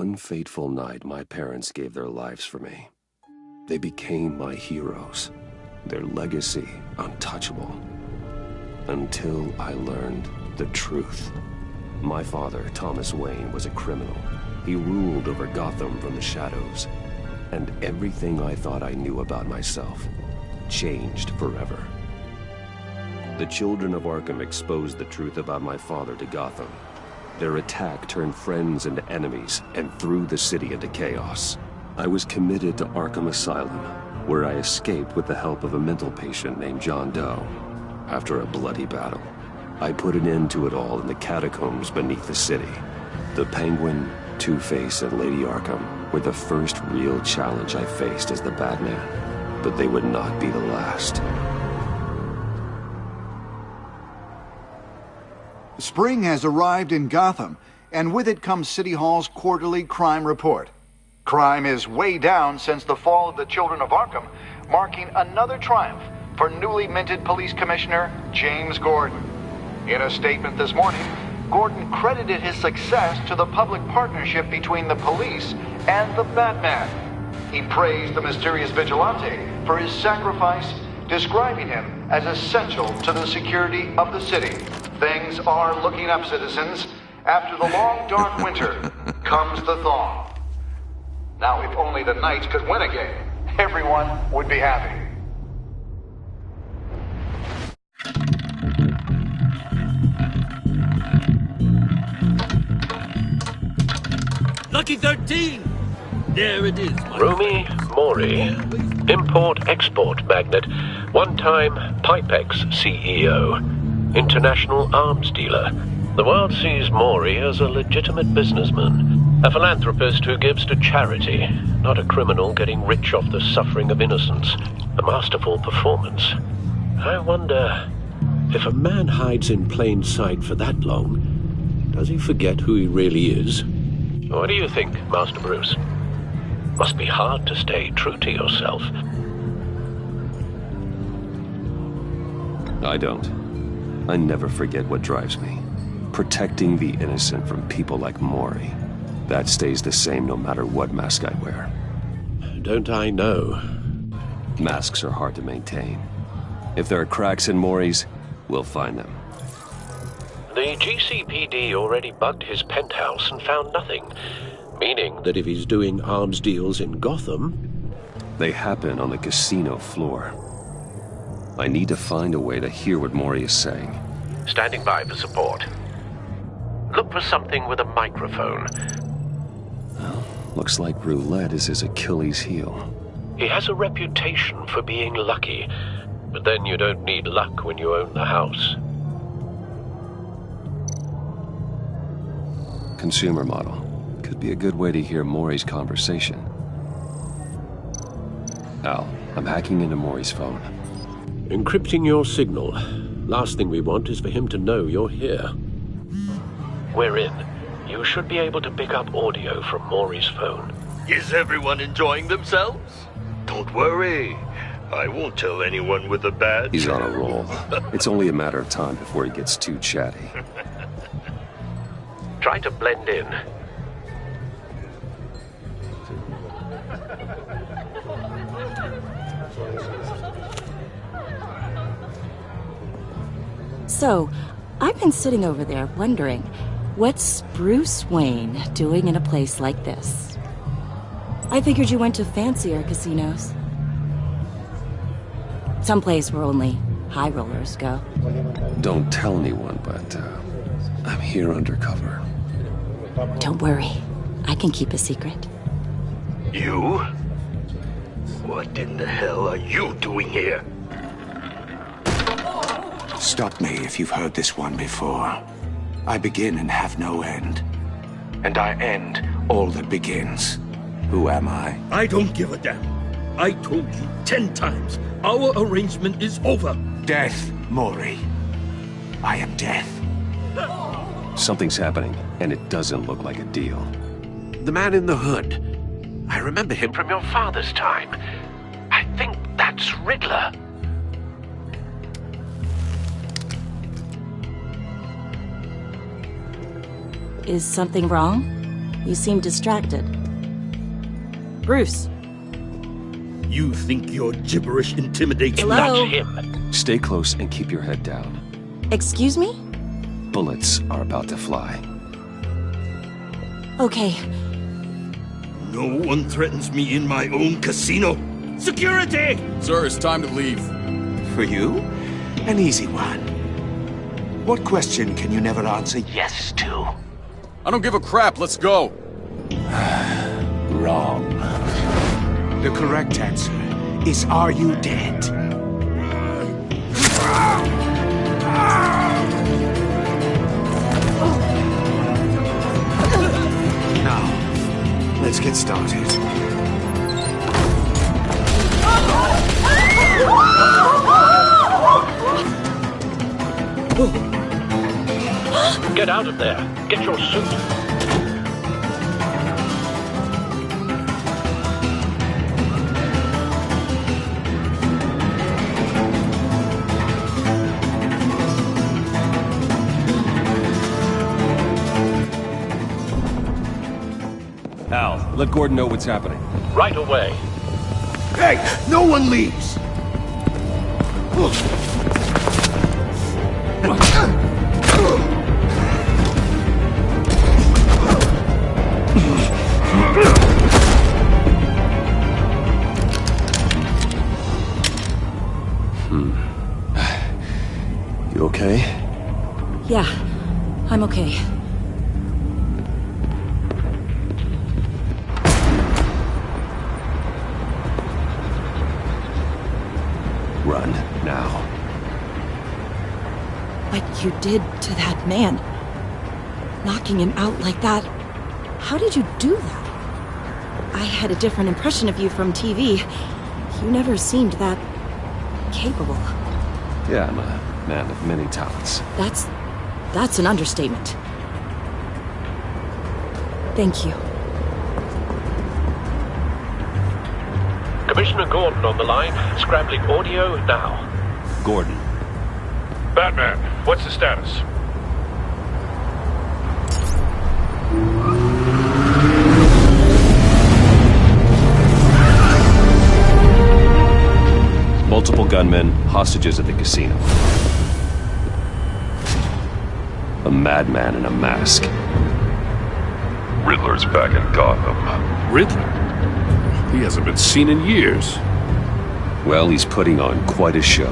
one fateful night, my parents gave their lives for me. They became my heroes, their legacy untouchable. Until I learned the truth. My father, Thomas Wayne, was a criminal. He ruled over Gotham from the shadows. And everything I thought I knew about myself changed forever. The children of Arkham exposed the truth about my father to Gotham. Their attack turned friends into enemies and threw the city into chaos. I was committed to Arkham Asylum, where I escaped with the help of a mental patient named John Doe. After a bloody battle, I put an end to it all in the catacombs beneath the city. The Penguin, Two-Face, and Lady Arkham were the first real challenge I faced as the Batman, but they would not be the last. Spring has arrived in Gotham, and with it comes City Hall's quarterly crime report. Crime is way down since the fall of the Children of Arkham, marking another triumph for newly minted Police Commissioner James Gordon. In a statement this morning, Gordon credited his success to the public partnership between the police and the Batman. He praised the mysterious vigilante for his sacrifice, describing him as essential to the security of the city. Things are looking up, citizens. After the long, dark winter comes the thaw. Now, if only the Knights could win again, everyone would be happy. Lucky 13! There it is, Rumi Mori, import-export magnate, one-time Pipex CEO, international arms dealer. The world sees Mori as a legitimate businessman, a philanthropist who gives to charity, not a criminal getting rich off the suffering of innocence. A masterful performance. I wonder, if a man hides in plain sight for that long, does he forget who he really is? What do you think, Master Bruce? Must be hard to stay true to yourself. I don't. I never forget what drives me. Protecting the innocent from people like Mori. That stays the same no matter what mask I wear. Don't I know? Masks are hard to maintain. If there are cracks in Mori's, we'll find them. The GCPD already bugged his penthouse and found nothing. Meaning that if he's doing arms deals in Gotham... They happen on the casino floor. I need to find a way to hear what Mori is saying. Standing by for support. Look for something with a microphone. Well, looks like roulette is his Achilles heel. He has a reputation for being lucky, but then you don't need luck when you own the house. Consumer model. Could be a good way to hear Mori's conversation. Al, I'm hacking into Mori's phone. Encrypting your signal. Last thing we want is for him to know you're here. We're in. You should be able to pick up audio from Mori's phone. Is everyone enjoying themselves? Don't worry. I won't tell anyone with a badge. He's on a roll. It's only a matter of time before he gets too chatty. Try to blend in. So, I've been sitting over there wondering, what's Bruce Wayne doing in a place like this? I figured you went to fancier casinos. Someplace where only high rollers go. Don't tell anyone, but I'm here undercover. Don't worry, I can keep a secret. You? What in the hell are you doing here? Stop me if you've heard this one before. I begin and have no end. And I end all that begins. Who am I? I don't give a damn. I told you 10 times. Our arrangement is over. Death, Mori. I am death. Something's happening, and it doesn't look like a deal. The man in the hood. I remember him from your father's time. I think that's Riddler. Is something wrong? You seem distracted. Bruce. You think your gibberish intimidates me? Hello? That's him. Stay close and keep your head down. Excuse me? Bullets are about to fly. Okay. No one threatens me in my own casino. Security! Sir, it's time to leave. For you? An easy one. What question can you never answer yes to? I don't give a crap, let's go. Wrong. The correct answer is, are you dead? Now, let's get started. Get out of there. Get your suit. Al, let Gordon know what's happening. Right away. Hey, no one leaves! You okay? Yeah, I'm okay. Run, now. What you did to that man. Knocking him out like that. How did you do that? I had a different impression of you from TV. You never seemed that capable. Yeah, I'm a man of many talents. That's an understatement. Thank you. Commissioner Gordon on the line. Scrambling audio now. Gordon. Batman, what's the status? Multiple gunmen, hostages at the casino. A madman in a mask. Riddler's back in Gotham. Riddler? He hasn't been seen in years. Well, he's putting on quite a show.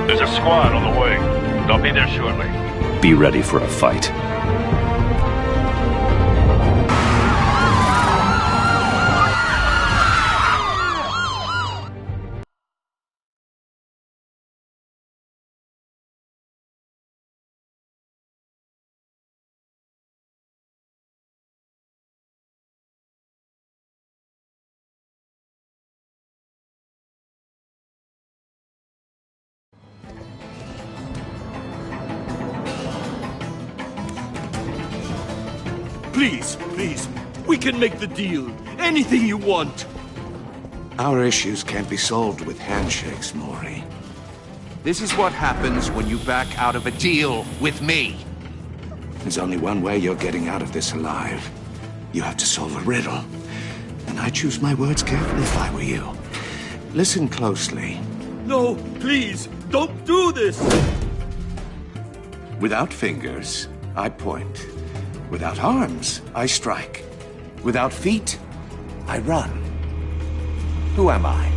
There's a squad on the way. They'll be there shortly. Be ready for a fight. Please, please. We can make the deal. Anything you want. Our issues can't be solved with handshakes, Maury. This is what happens when you back out of a deal with me. There's only one way you're getting out of this alive. You have to solve a riddle. And I choose my words carefully if I were you. Listen closely. No, please, don't do this. Without fingers, I point. Without arms, I strike. Without feet, I run. Who am I?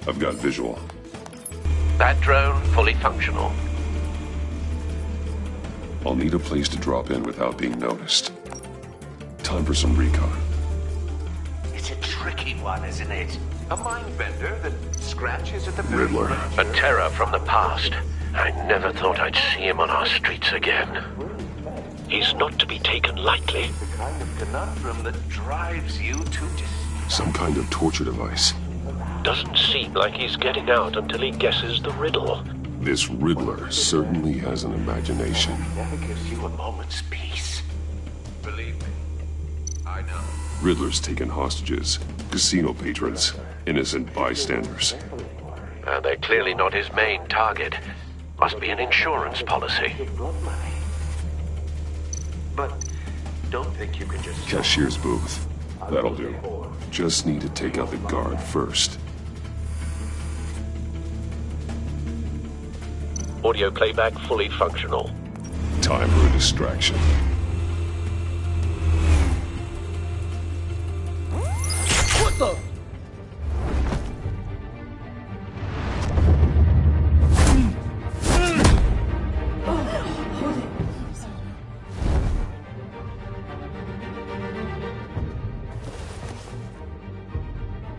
I've got visual. That drone fully functional. I'll need a place to drop in without being noticed. Time for some recon. It's a tricky one, isn't it? A mind bender that scratches at the very Riddler. edge. A terror from the past. I never thought I'd see him on our streets again. He's not to be taken lightly. The kind of conundrum that drives you to Some kind of torture device. Doesn't seem like he's getting out until he guesses the riddle. This Riddler certainly has an imagination. never gives you a moment's peace. Believe me, I know. Riddler's taken hostages, casino patrons, innocent bystanders. They're clearly not his main target. Must be an insurance policy. Blood money. But don't think you can just... Cashier's booth. That'll do. Just need to take out the guard first. Audio playback fully functional. Time for a distraction. What the?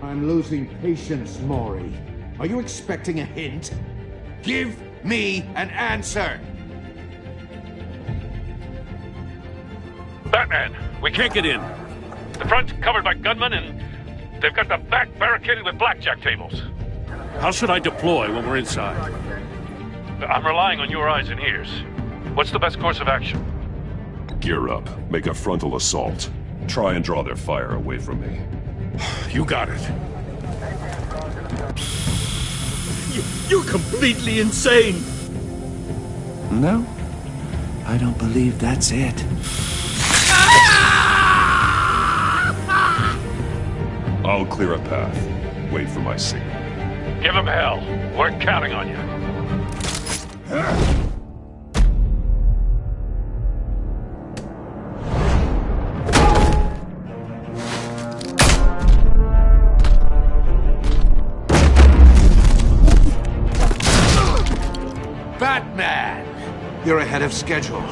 I'm losing patience, Maury. Are you expecting a hint? Give me an answer! Batman, we can't get in. The front's covered by gunmen, and they've got the back barricaded with blackjack tables. How should I deploy when we're inside? I'm relying on your eyes and ears. What's the best course of action? Gear up. Make a frontal assault. Try and draw their fire away from me. You got it. You're completely insane! No, I don't believe that's it. I'll clear a path. Wait for my signal. Give him hell. We're counting on you. Batman! You're ahead of schedule.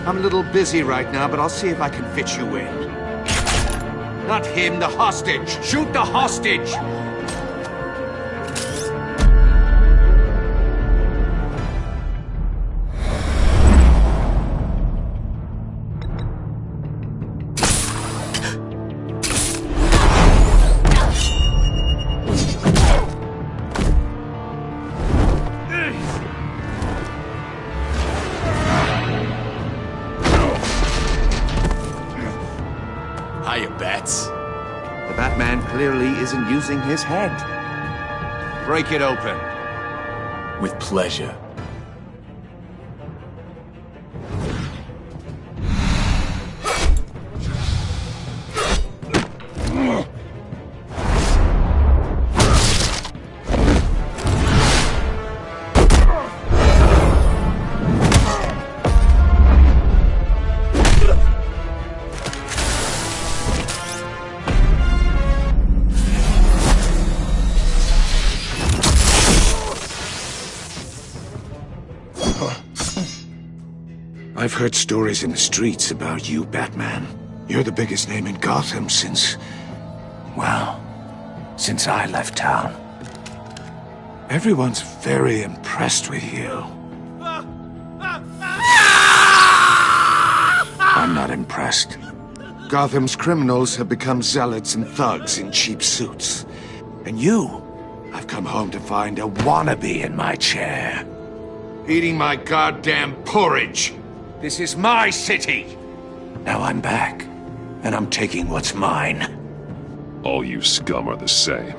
I'm a little busy right now, but I'll see if I can fit you in. Not him, the hostage! Shoot the hostage! Hiya, Bats. The Batman clearly isn't using his head. Break it open. With pleasure. I've heard stories in the streets about you, Batman. You're the biggest name in Gotham since I left town. Everyone's very impressed with you. I'm not impressed. Gotham's criminals have become zealots and thugs in cheap suits. And you, I've come home to find a wannabe in my chair. Eating my goddamn porridge. This is my city. Now I'm back, and I'm taking what's mine. All you scum are the same.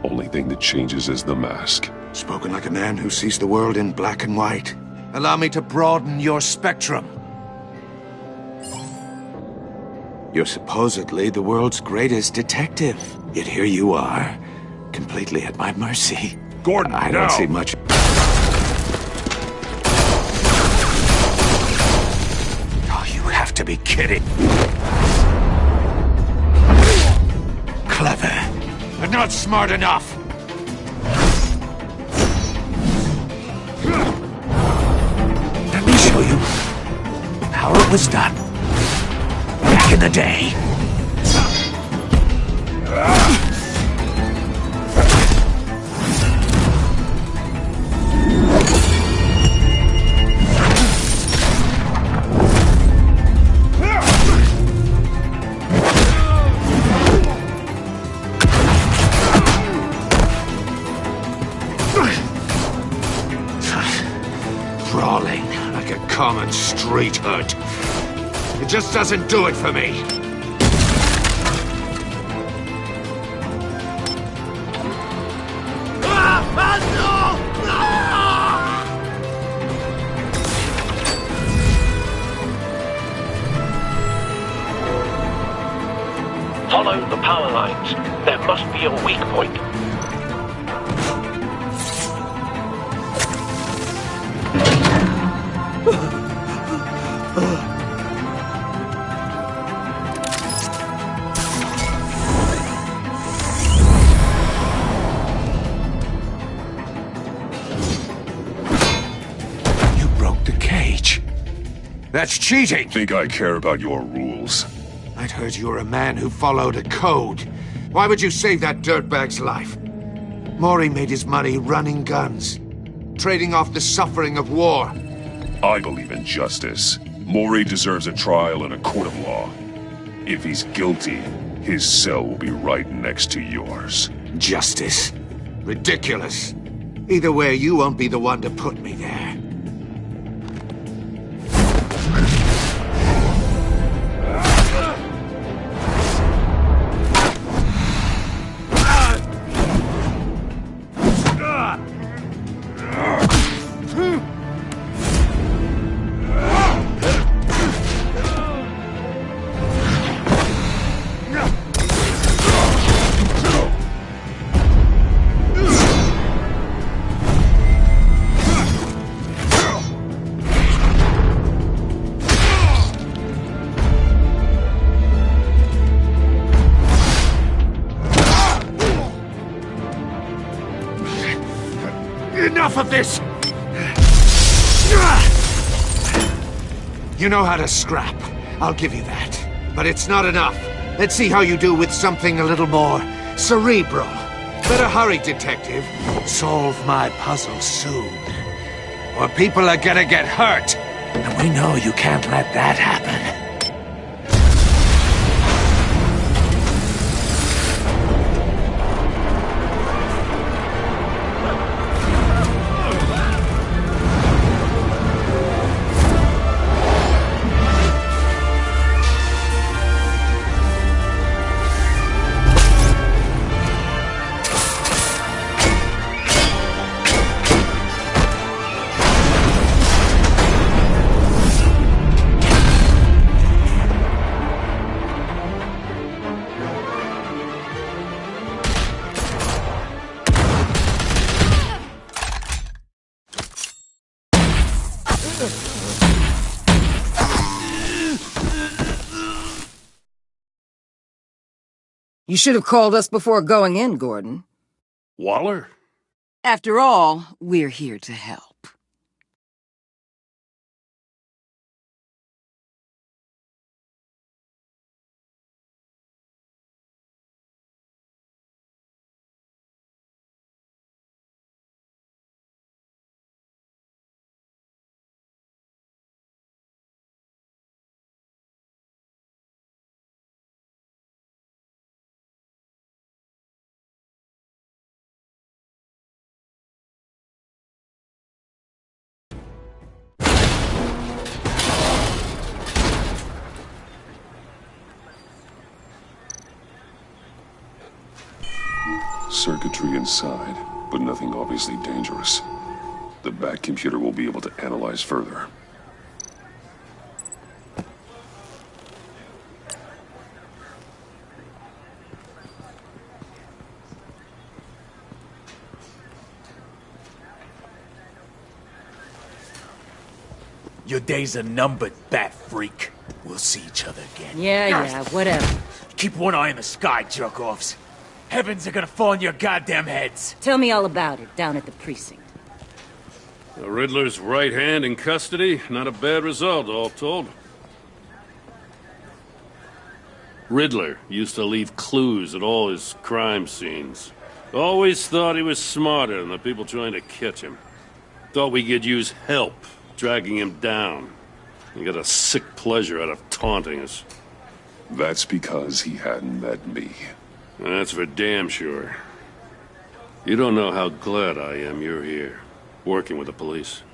Only thing that changes is the mask. Spoken like a man who sees the world in black and white. Allow me to broaden your spectrum. You're supposedly the world's greatest detective. Yet here you are, completely at my mercy. Gordon, I don't see much... Oh, you have to be kidding. Clever, but not smart enough. Let me show you how it was done back in the day. Brawling like a common street hood. It just doesn't do it for me. power lines. There must be a weak point. You broke the cage. That's cheating! Think I care about your rules? I'd heard you were a man who followed a code. Why would you save that dirtbag's life? Maury made his money running guns, trading off the suffering of war. I believe in justice. Maury deserves a trial in a court of law. If he's guilty, his cell will be right next to yours. Justice? Ridiculous. Either way, you won't be the one to put me there. Enough of this! You know how to scrap. I'll give you that. But it's not enough. Let's see how you do with something a little more cerebral. Better hurry, detective. Solve my puzzle soon. Or people are gonna get hurt. And we know you can't let that happen. You should have called us before going in, Gordon. Waller? After all, we're here to help. Circuitry inside, but nothing obviously dangerous. The back computer will be able to analyze further. Your days are numbered, bat freak. We'll see each other again. Yeah, whatever. Keep one eye in the sky, jerk-offs. Heavens are gonna fall on your goddamn heads. Tell me all about it down at the precinct. The Riddler's right hand in custody. Not a bad result, all told. Riddler used to leave clues at all his crime scenes. Always thought he was smarter than the people trying to catch him. Thought we could use help dragging him down. He got a sick pleasure out of taunting us. That's because he hadn't met me. That's for damn sure. You don't know how glad I am you're here, working with the police.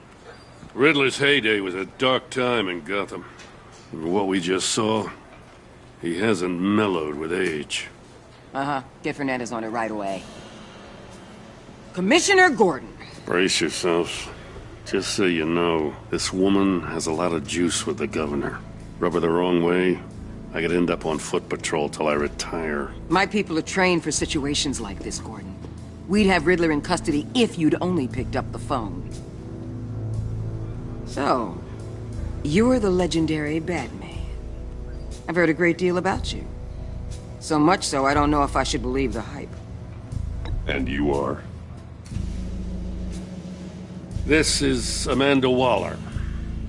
Riddler's heyday was a dark time in Gotham. What we just saw, he hasn't mellowed with age. Uh-huh. Get Fernandez on it right away. Commissioner Gordon. Brace yourselves. Just so you know, this woman has a lot of juice with the governor. Rub her the wrong way, I could end up on foot patrol till I retire. My people are trained for situations like this, Gordon. We'd have Riddler in custody if you'd only picked up the phone. So, you're the legendary Batman. I've heard a great deal about you. So much so, I don't know if I should believe the hype. And you are? This is Amanda Waller,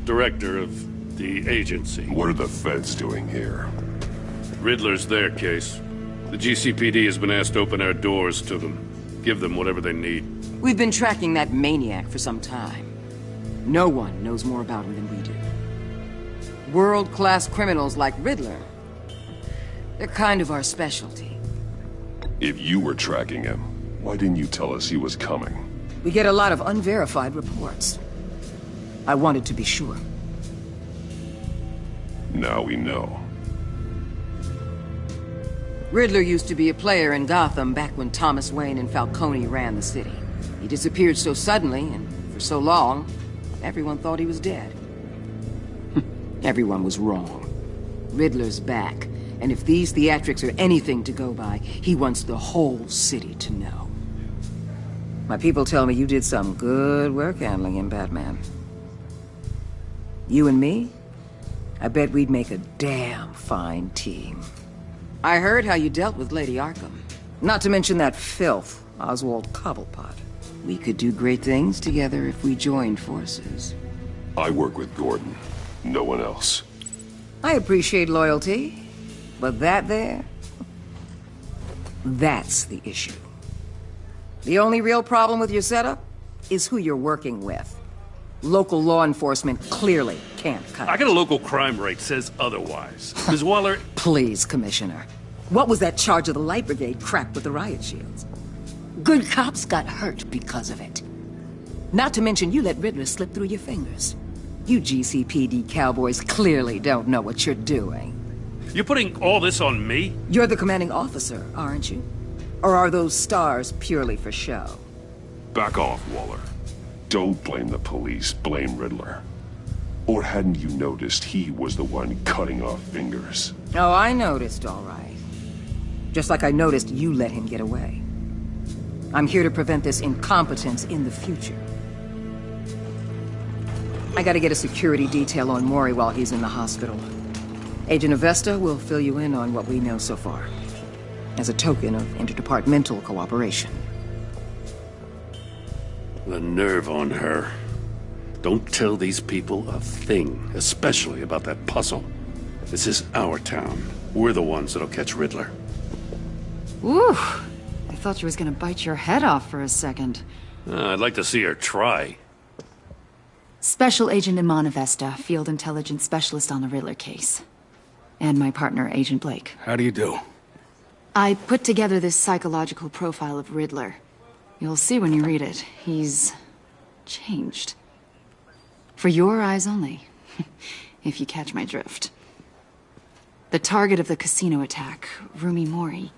director of the agency. What are the feds doing here? Riddler's their case. The GCPD has been asked to open our doors to them. Give them whatever they need. We've been tracking that maniac for some time. No one knows more about him than we do. World-class criminals like Riddler. They're kind of our specialty. If you were tracking him, why didn't you tell us he was coming? We get a lot of unverified reports. I wanted to be sure. Now we know. Riddler used to be a player in Gotham back when Thomas Wayne and Falcone ran the city. He disappeared so suddenly and for so long, everyone thought he was dead. Everyone was wrong. Riddler's back, and if these theatrics are anything to go by, he wants the whole city to know. My people tell me you did some good work handling him, Batman. You and me? I bet we'd make a damn fine team. I heard how you dealt with Lady Arkham. Not to mention that filth, Oswald Cobblepot. We could do great things together if we joined forces. I work with Gordon. No one else. I appreciate loyalty, but that there... that's the issue. The only real problem with your setup is who you're working with. Local law enforcement clearly can't cut it. I got a local crime rate says otherwise. Ms. Waller... Please, Commissioner. What was that charge of the Light Brigade crap with the riot shields? Good cops got hurt because of it. Not to mention you let Riddler slip through your fingers. You GCPD cowboys clearly don't know what you're doing. You're putting all this on me? You're the commanding officer, aren't you? Or are those stars purely for show? Back off, Waller. Don't blame the police, blame Riddler. Or hadn't you noticed he was the one cutting off fingers? Oh, I noticed, all right. Just like I noticed you let him get away. I'm here to prevent this incompetence in the future. I gotta get a security detail on Maury while he's in the hospital. Agent Avesta will fill you in on what we know so far, as a token of interdepartmental cooperation. The nerve on her. Don't tell these people a thing, especially about that puzzle. This is our town. We're the ones that'll catch Riddler. Ooh, I thought she was gonna bite your head off for a second. I'd like to see her try. Special Agent Iman Avesta, Field Intelligence Specialist on the Riddler case. And my partner, Agent Blake. How do you do? I put together this psychological profile of Riddler. You'll see when you read it. He's... changed. For your eyes only, if you catch my drift. The target of the casino attack, Rumi Mori.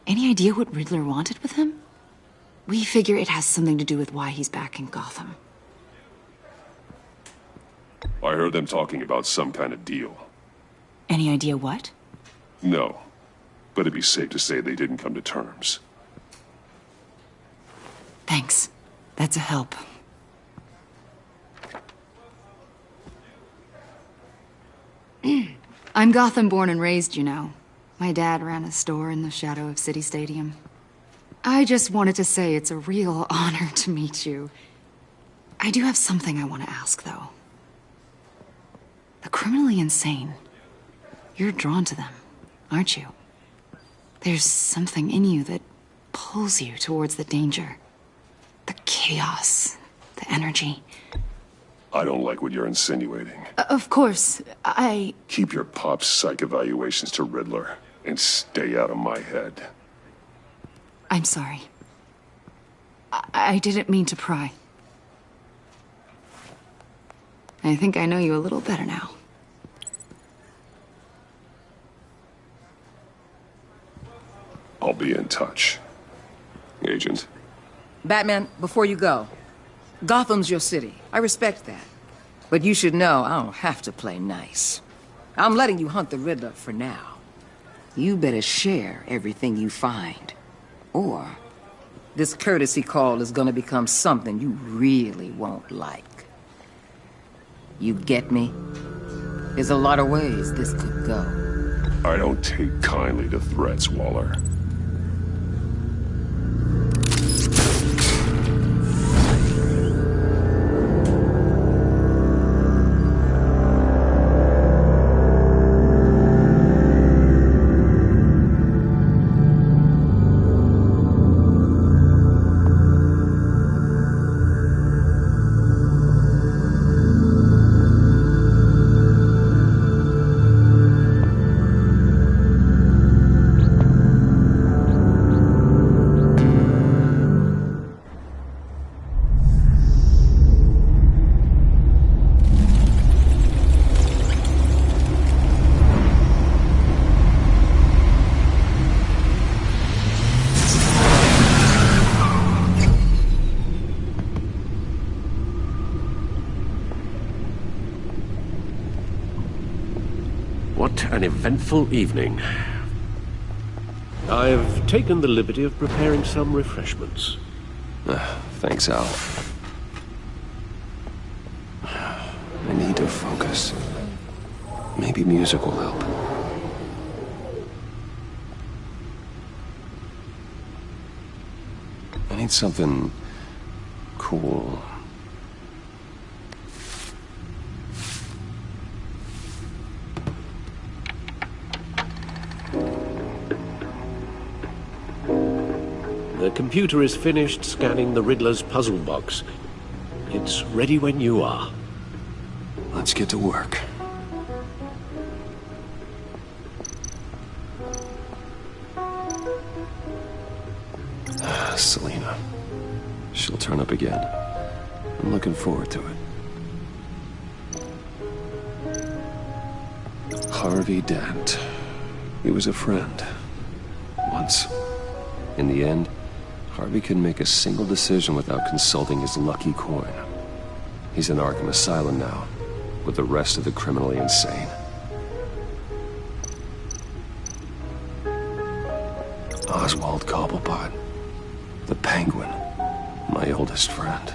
Any idea what Riddler wanted with him? We figure it has something to do with why he's back in Gotham. I heard them talking about some kind of deal. Any idea what? No, but it'd be safe to say they didn't come to terms. Thanks. That's a help. I'm Gotham born and raised, you know. My dad ran a store in the shadow of City Stadium. I just wanted to say it's a real honor to meet you. I do have something I want to ask, though. The criminally insane. You're drawn to them, aren't you? There's something in you that pulls you towards the danger. The chaos, the energy. I don't like what you're insinuating. Of course, I... Keep your pop psych evaluations to Riddler and stay out of my head. I'm sorry. I didn't mean to pry. I think I know you a little better now. I'll be in touch. Agent. Batman, before you go, Gotham's your city. I respect that. But you should know I don't have to play nice. I'm letting you hunt the Riddler for now. You better share everything you find. Or this courtesy call is gonna become something you really won't like. You get me? There's a lot of ways this could go. I don't take kindly to threats, Waller. What an eventful evening. I've taken the liberty of preparing some refreshments. Thanks, Al. I need to focus. Maybe music will help. I need something cool. The computer is finished scanning the Riddler's puzzle box. It's ready when you are. Let's get to work. Selena. She'll turn up again. I'm looking forward to it. Harvey Dent. He was a friend. Once. In the end, Harvey couldn't make a single decision without consulting his lucky coin. He's in Arkham Asylum now, with the rest of the criminally insane. Oswald Cobblepot. The Penguin. My oldest friend.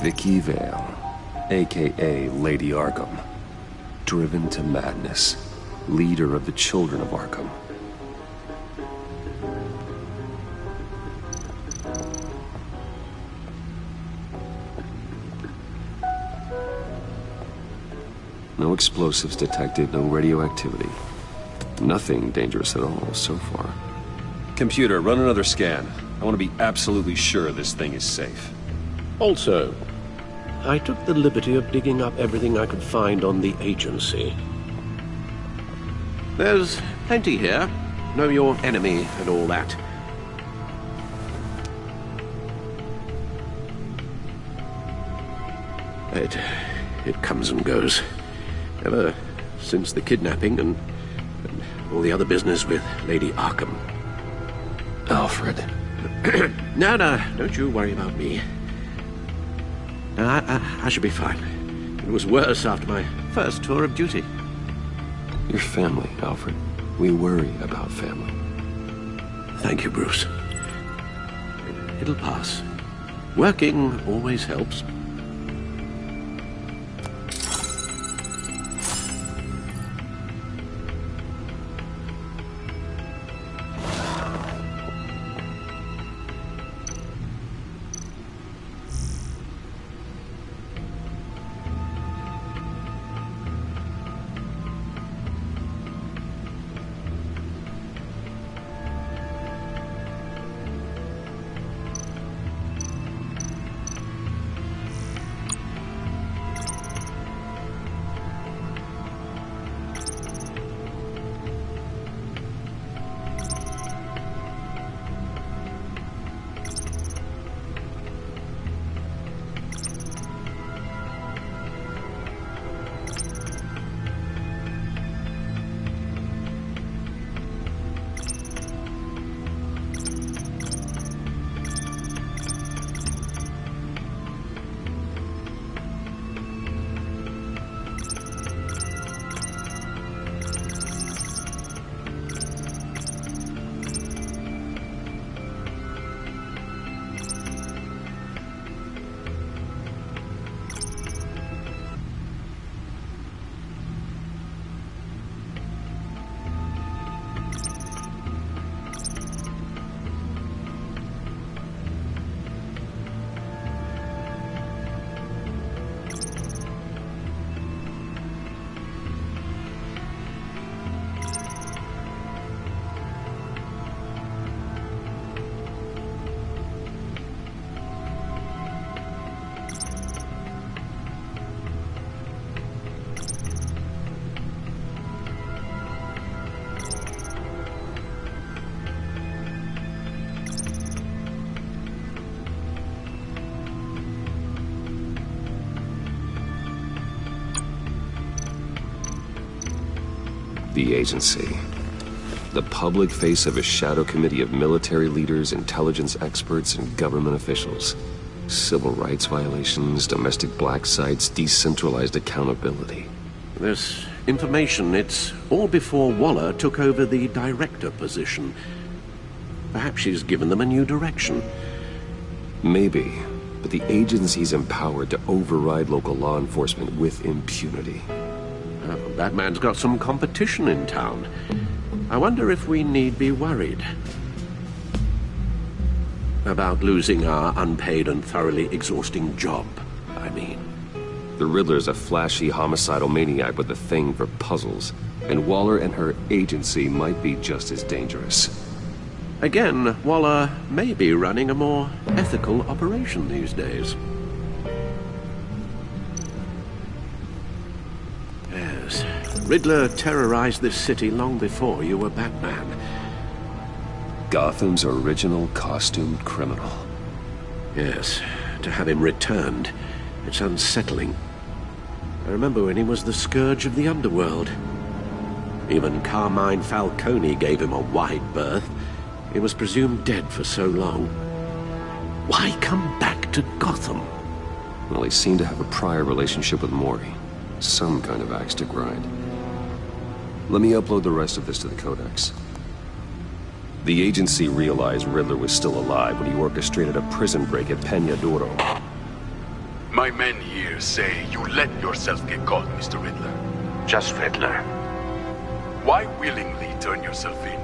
Vicky Vale, a.k.a. Lady Arkham. Driven to madness. Leader of the Children of Arkham. No explosives detected, no radioactivity. Nothing dangerous at all so far. Computer, run another scan. I want to be absolutely sure this thing is safe. Also, I took the liberty of digging up everything I could find on the agency. There's plenty here. Know your enemy and all that. It comes and goes. Ever since the kidnapping and all the other business with Lady Arkham. Alfred. No, don't you worry about me. I should be fine. It was worse after my first tour of duty. Your family, Alfred. We worry about family. Thank you, Bruce. It'll pass. Working always helps. The agency. The public face of a shadow committee of military leaders, intelligence experts, and government officials. Civil rights violations, domestic black sites, decentralized accountability. This information, it's all before Waller took over the director position. Perhaps she's given them a new direction. Maybe, but the agency's empowered to override local law enforcement with impunity. Batman's got some competition in town. I wonder if we need be worried about losing our unpaid and thoroughly exhausting job, I mean. The Riddler's a flashy homicidal maniac with a thing for puzzles, and Waller and her agency might be just as dangerous. Again, Waller may be running a more ethical operation these days. Yes, Riddler terrorized this city long before you were Batman. Gotham's original costumed criminal. Yes, to have him returned, it's unsettling. I remember when he was the scourge of the underworld. Even Carmine Falcone gave him a wide berth. He was presumed dead for so long. Why come back to Gotham? Well, he seemed to have a prior relationship with Mori. Some kind of axe to grind. Let me upload the rest of this to the Codex. The agency realized Riddler was still alive when he orchestrated a prison break at Peña Duro. My men here say you let yourself get caught, Mr. Riddler. Just Riddler. Why willingly turn yourself in?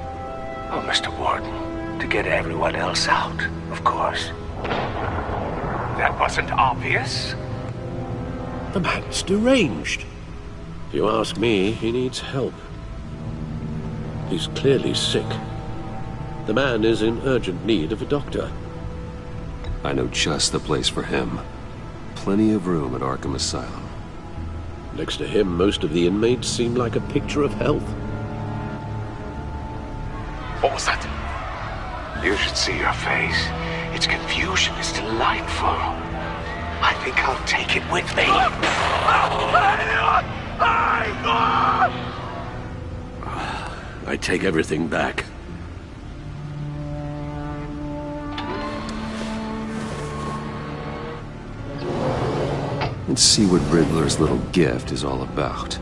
Oh, Mr. Warden, to get everyone else out, of course. That wasn't obvious? The man's deranged. If you ask me, he needs help. He's clearly sick. The man is in urgent need of a doctor. I know just the place for him. Plenty of room at Arkham Asylum. Next to him, most of the inmates seem like a picture of health. What was that? You should see your face. Its confusion is delightful. I think I'll take it with me. I take everything back. Let's see what Riddler's little gift is all about.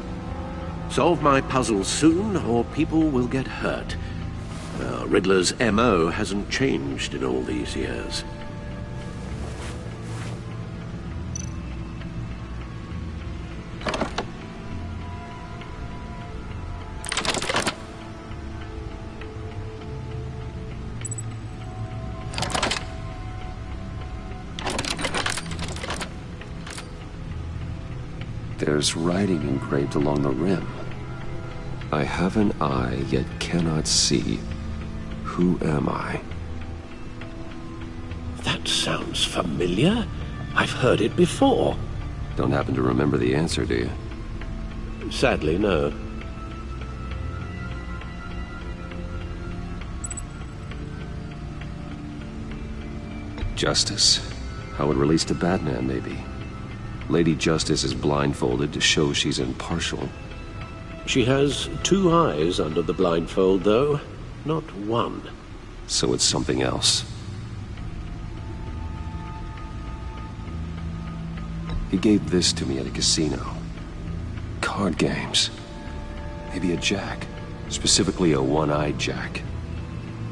Solve my puzzle soon, or people will get hurt. Riddler's M.O. hasn't changed in all these years. There's writing engraved along the rim. I have an eye, yet cannot see. Who am I? That sounds familiar. I've heard it before. Don't happen to remember the answer, do you? Sadly, no. Justice. How it relates to Batman, maybe. Lady Justice is blindfolded to show she's impartial. She has 2 eyes under the blindfold, though. Not 1. So it's something else. He gave this to me at a casino. Card games. Maybe a jack. Specifically a one-eyed jack.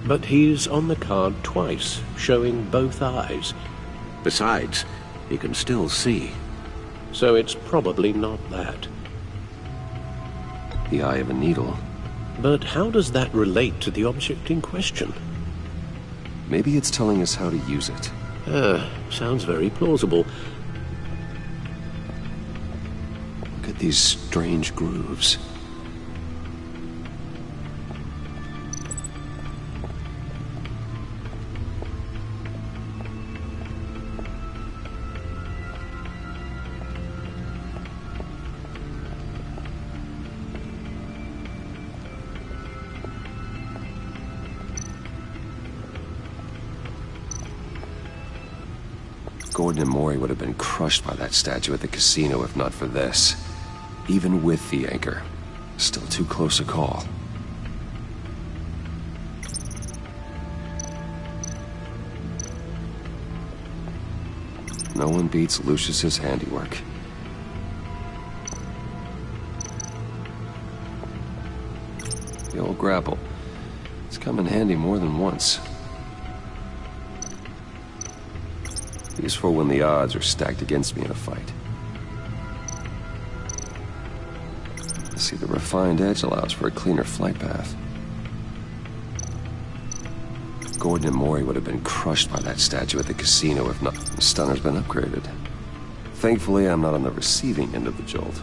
But he's on the card twice, showing both eyes. Besides, he can still see. So it's probably not that. The eye of a needle. But how does that relate to the object in question? Maybe it's telling us how to use it. Sounds very plausible. Look at these strange grooves. Gordon and Mori would have been crushed by that statue at the casino if not for this. Even with the anchor. Still too close a call. No one beats Lucius's handiwork. The old grapple. It's come in handy more than once. Useful when the odds are stacked against me in a fight. See, the refined edge allows for a cleaner flight path. Gordon and Mori would have been crushed by that statue at the casino if not. The stunner's been upgraded. Thankfully, I'm not on the receiving end of the jolt.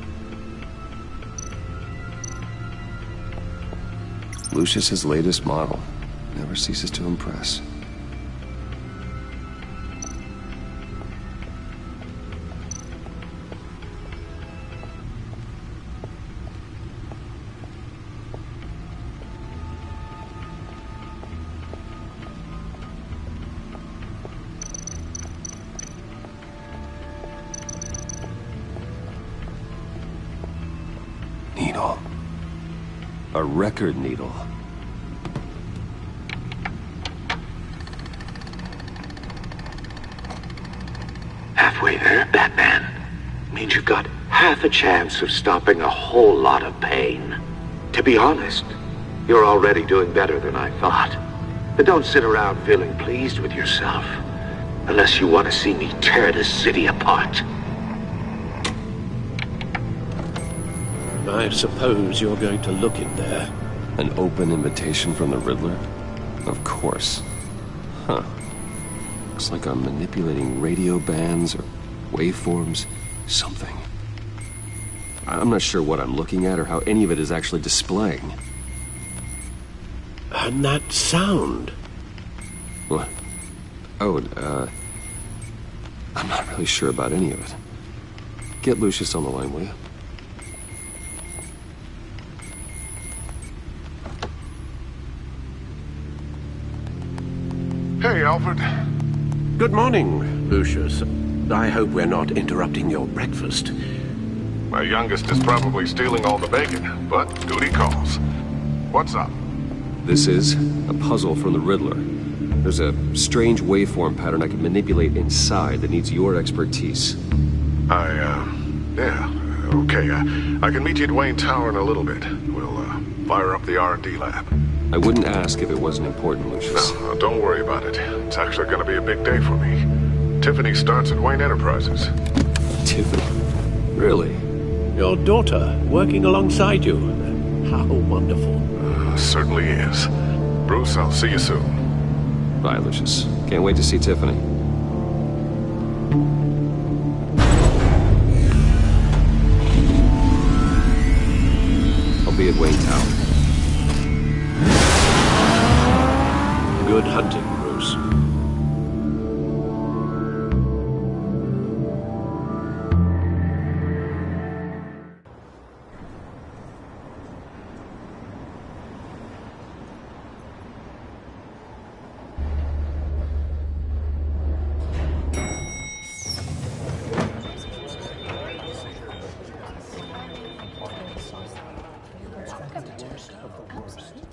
Lucius's latest model never ceases to impress. Needle. A record needle. Halfway there, Batman. Means you've got half a chance of stopping a whole lot of pain. To be honest, you're already doing better than I thought. But don't sit around feeling pleased with yourself. Unless you want to see me tear this city apart. I suppose you're going to look in there. An open invitation from the Riddler? Of course. Huh. Looks like I'm manipulating radio bands or waveforms. Something. I'm not sure what I'm looking at or how any of it is actually displaying. And that sound. What? Oh, I'm not really sure about any of it. Get Lucius on the line, will you? Hey, Alfred. Good morning, Lucius. I hope we're not interrupting your breakfast. My youngest is probably stealing all the bacon, but duty calls. What's up? This is a puzzle from the Riddler. There's a strange waveform pattern I can manipulate inside that needs your expertise. Yeah, okay. I can meet you at Wayne Tower in a little bit. We'll, fire up the R&D lab. I wouldn't ask if it wasn't important, Lucius. No, don't worry about it. It's actually gonna be a big day for me. Tiffany starts at Wayne Enterprises. Tiffany? Really? Your daughter, working alongside you. How wonderful. Certainly is. Bruce, I'll see you soon. Bye, Lucius. Can't wait to see Tiffany. I'll be at Wayne Tower. Good hunting, Bruce.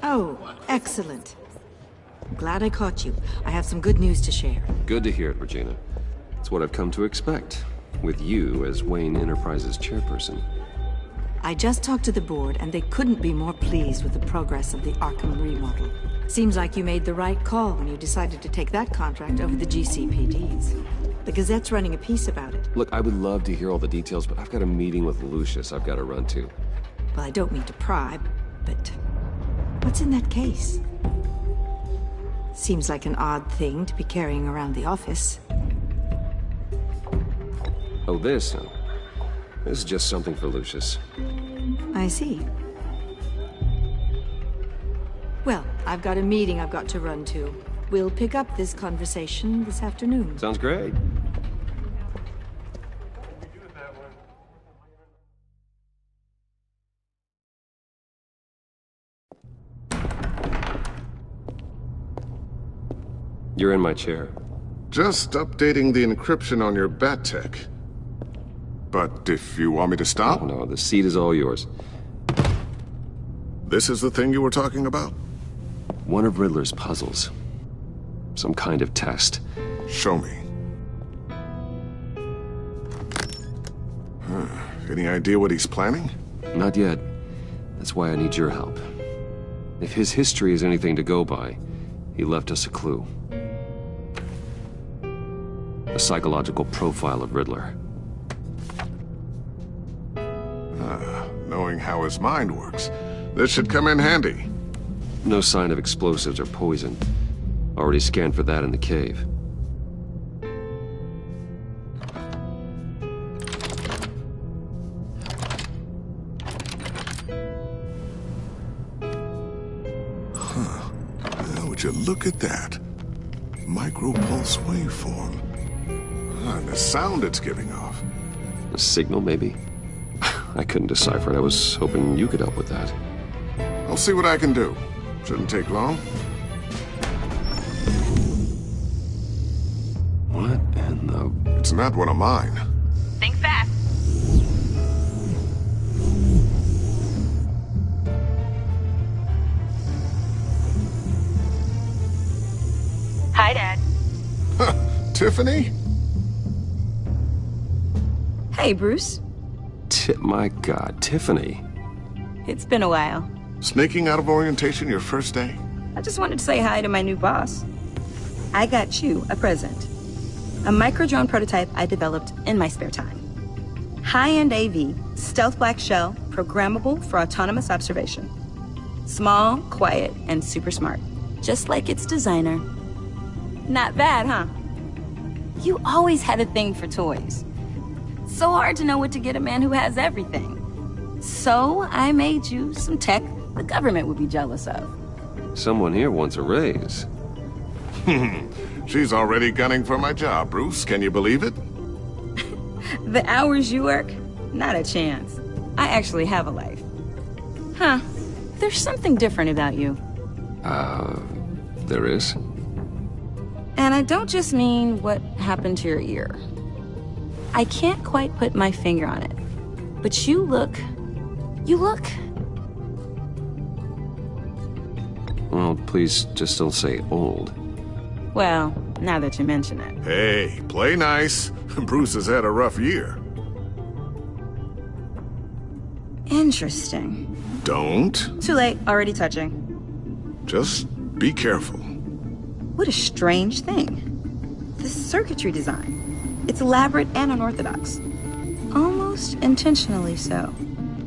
Oh, excellent. Glad I caught you. I have some good news to share. Good to hear it, Regina. It's what I've come to expect, with you as Wayne Enterprises chairperson. I just talked to the board, and they couldn't be more pleased with the progress of the Arkham remodel. Seems like you made the right call when you decided to take that contract over the GCPD's. The Gazette's running a piece about it. Look, I would love to hear all the details, but I've got a meeting with Lucius I've got to run to. Well, I don't mean to pry, but what's in that case? Seems like an odd thing to be carrying around the office. Oh, this? This is just something for Lucius. I see. Well, I've got a meeting I've got to run to. We'll pick up this conversation this afternoon. Sounds great. You're in my chair. Just updating the encryption on your bat tech. But if you want me to stop? Oh, no, the seat is all yours. This is the thing you were talking about? One of Riddler's puzzles. Some kind of test. Show me. Any idea what he's planning? Not yet. That's why I need your help. If his history is anything to go by, he left us a clue. A psychological profile of Riddler. Knowing how his mind works, this should come in handy. No sign of explosives or poison. Already scanned for that in the cave. Would you look at that? Micropulse waveform. And the sound it's giving off. A signal, maybe? I couldn't decipher it. I was hoping you could help with that. I'll see what I can do. Shouldn't take long. What in the... It's not one of mine. Think fast. Hi, Dad. Tiffany? Hey, Bruce. My God, Tiffany. It's been a while. Sneaking out of orientation your first day? I just wanted to say hi to my new boss. I got you a present. A micro-drone prototype I developed in my spare time. High-end AV, stealth black shell, programmable for autonomous observation. Small, quiet, and super smart. Just like its designer. Not bad, huh? You always had a thing for toys. So hard to know what to get a man who has everything. So I made you some tech the government would be jealous of. Someone here wants a raise. She's already gunning for my job, Bruce. Can you believe it? The hours you work? Not a chance. I actually have a life. Huh. There's something different about you. There is? And I don't just mean what happened to your ear. I can't quite put my finger on it. But you look... Well, please just don't say old. Well, now that you mention it. Hey, play nice. Bruce has had a rough year. Interesting. Don't. Too late, already touching. Just be careful. What a strange thing. The circuitry design. It's elaborate and unorthodox. Almost intentionally so.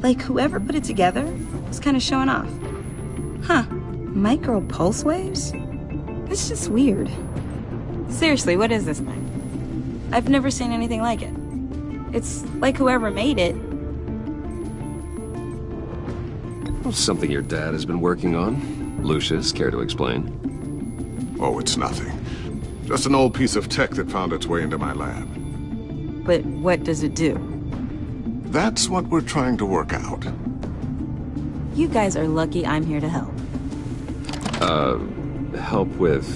Like whoever put it together was kind of showing off. Huh. Micro pulse waves? It's just weird. Seriously, what is this thing? I've never seen anything like it. It's like whoever made it. Well, something your dad has been working on. Lucius, care to explain? Oh, it's nothing. Just an old piece of tech that found its way into my lab. But what does it do? That's what we're trying to work out. You guys are lucky I'm here to help. Help with...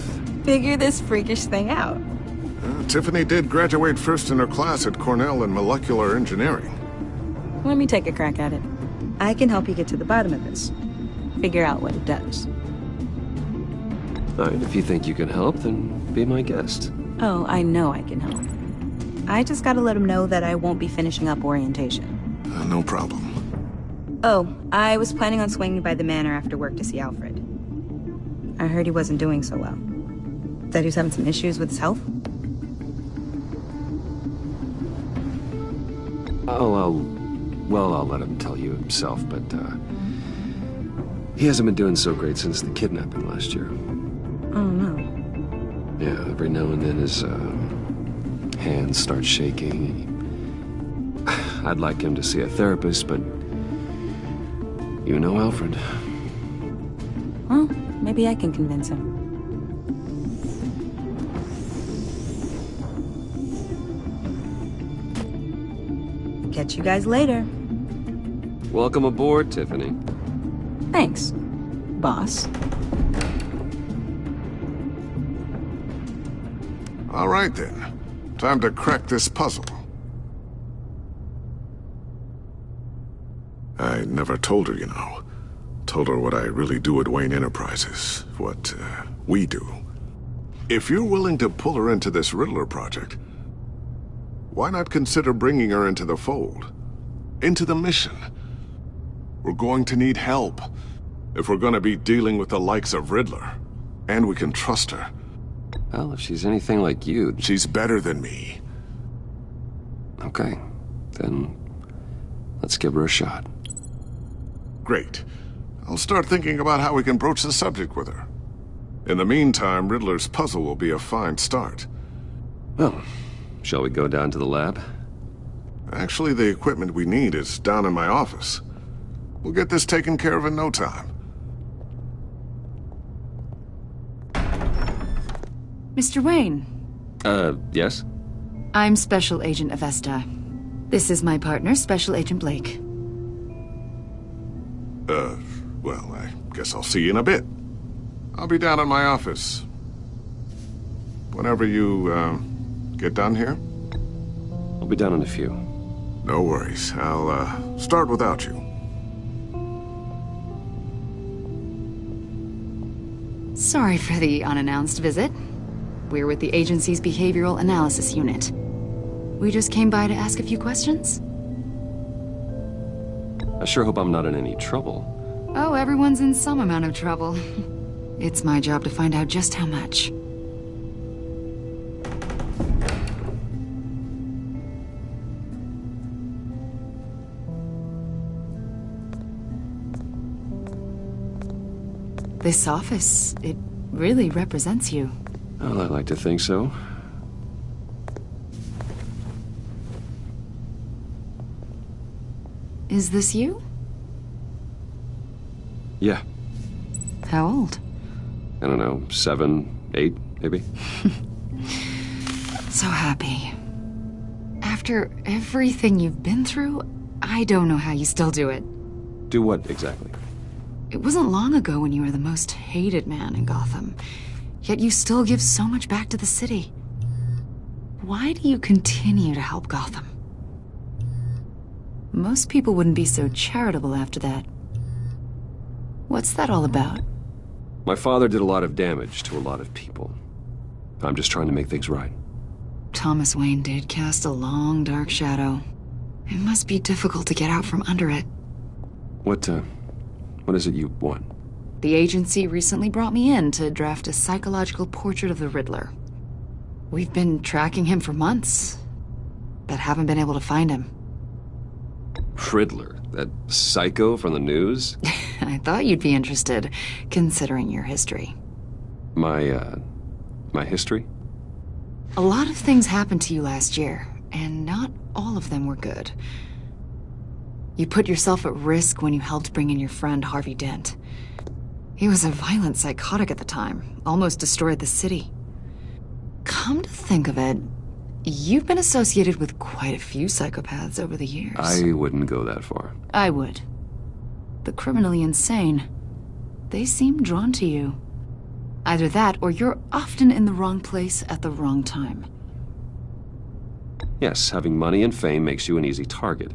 Figure this freakish thing out. Tiffany did graduate first in her class at Cornell in molecular engineering. Let me take a crack at it. I can help you get to the bottom of this. Figure out what it does. All right, if you think you can help, then be my guest. Oh, I know I can help. I just gotta let him know that I won't be finishing up orientation. No problem. Oh, I was planning on swinging by the manor after work to see Alfred. I heard he wasn't doing so well. That he was having some issues with his health? I'll let him tell you himself, but, he hasn't been doing so great since the kidnapping last year. Oh, no. Yeah, every now and then his, hands start shaking. I'd like him to see a therapist, but... You know Alfred. Well, maybe I can convince him. Catch you guys later. Welcome aboard, Tiffany. Thanks, boss. All right, then. Time to crack this puzzle. I never told her, you know. Told her what I really do at Wayne Enterprises. What, we do. If you're willing to pull her into this Riddler project, why not consider bringing her into the fold? Into the mission? We're going to need help if we're going to be dealing with the likes of Riddler. And we can trust her. Well, if she's anything like you... She's better than me. Okay. Then let's give her a shot. Great. I'll start thinking about how we can broach the subject with her. In the meantime, Riddler's puzzle will be a fine start. Well, shall we go down to the lab? Actually, the equipment we need is down in my office. We'll get this taken care of in no time. Mr. Wayne. Yes? I'm Special Agent Avesta. This is my partner, Special Agent Blake. Well, I guess I'll see you in a bit. I'll be down in my office. Whenever you, get done here? I'll be down in a few. No worries. I'll, start without you. Sorry for the unannounced visit. We're with the agency's Behavioral Analysis Unit. We just came by to ask a few questions. I sure hope I'm not in any trouble. Oh, everyone's in some amount of trouble. It's my job to find out just how much. This office, it really represents you. Well, I like to think so. Is this you? Yeah. How old? I don't know, 7, 8, maybe? So happy. After everything you've been through, I don't know how you still do it. Do what, exactly? It wasn't long ago when you were the most hated man in Gotham. Yet you still give so much back to the city. Why do you continue to help Gotham? Most people wouldn't be so charitable after that. What's that all about? My father did a lot of damage to a lot of people. I'm just trying to make things right. Thomas Wayne did cast a long, dark shadow. It must be difficult to get out from under it. What is it you want? The agency recently brought me in to draft a psychological portrait of the Riddler. We've been tracking him for months, but haven't been able to find him. Riddler? That psycho from the news? I thought you'd be interested, considering your history. My history? A lot of things happened to you last year, and not all of them were good. You put yourself at risk when you helped bring in your friend Harvey Dent. He was a violent psychotic at the time, almost destroyed the city. Come to think of it, you've been associated with quite a few psychopaths over the years. I wouldn't go that far. I would. The criminally insane. They seem drawn to you. Either that, or you're often in the wrong place at the wrong time. Yes, having money and fame makes you an easy target.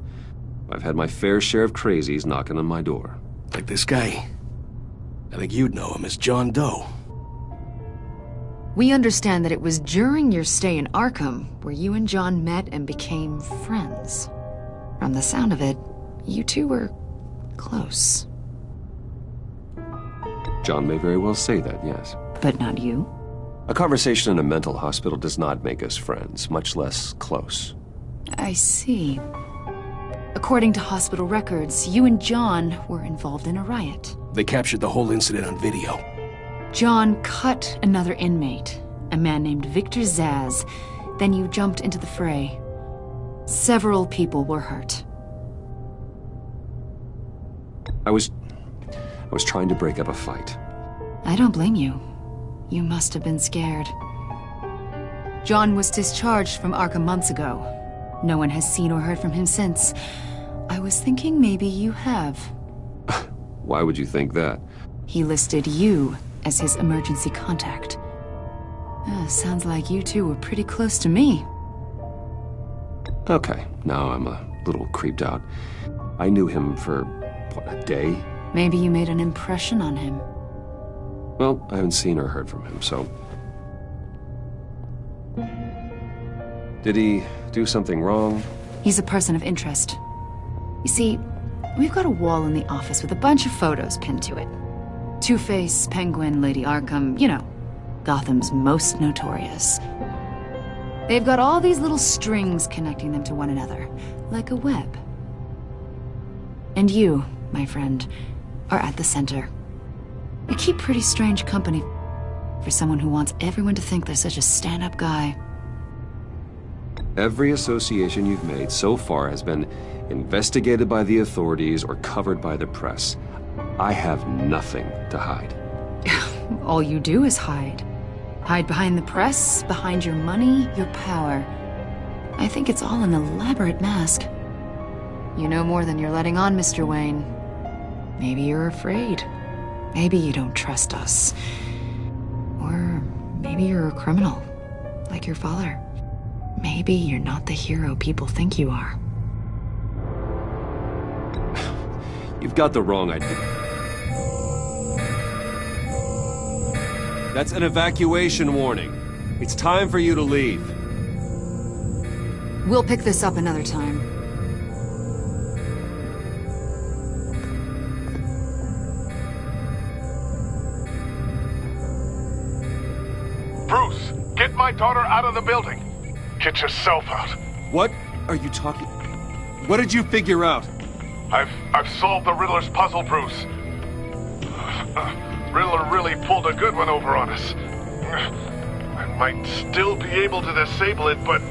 I've had my fair share of crazies knocking on my door. Like this guy. I think you'd know him as John Doe. We understand that it was during your stay in Arkham where you and John met and became friends. From the sound of it, you two were close. John may very well say that, yes. But not you? A conversation in a mental hospital does not make us friends, much less close. I see. According to hospital records, you and John were involved in a riot. They captured the whole incident on video. John cut another inmate, a man named Victor Zaz. Then you jumped into the fray. Several people were hurt. I was trying to break up a fight. I don't blame you. You must have been scared. John was discharged from Arkham months ago. No one has seen or heard from him since. I was thinking maybe you have. Why would you think that? He listed you as his emergency contact. Sounds like you two were pretty close to me. Okay, now I'm a little creeped out. I knew him for, what, a day? Maybe you made an impression on him. Well, I haven't seen or heard from him, so... Did he do something wrong? He's a person of interest. You see, we've got a wall in the office with a bunch of photos pinned to it. Two-Face, Penguin, Lady Arkham, you know, Gotham's most notorious. They've got all these little strings connecting them to one another, like a web. And you, my friend, are at the center. You keep pretty strange company for someone who wants everyone to think they're such a stand-up guy. Every association you've made so far has been investigated by the authorities or covered by the press. I have nothing to hide. All you do is hide. Hide behind the press, behind your money, your power. I think it's all an elaborate mask. You know more than you're letting on, Mr. Wayne. Maybe you're afraid. Maybe you don't trust us. Or maybe you're a criminal, like your father. Maybe you're not the hero people think you are. You've got the wrong idea. That's an evacuation warning. It's time for you to leave. We'll pick this up another time. Bruce, get my daughter out of the building. Get yourself out. What are you talking... What did you figure out? I've solved the Riddler's puzzle, Bruce. Riddler really pulled a good one over on us. I might still be able to disable it, but...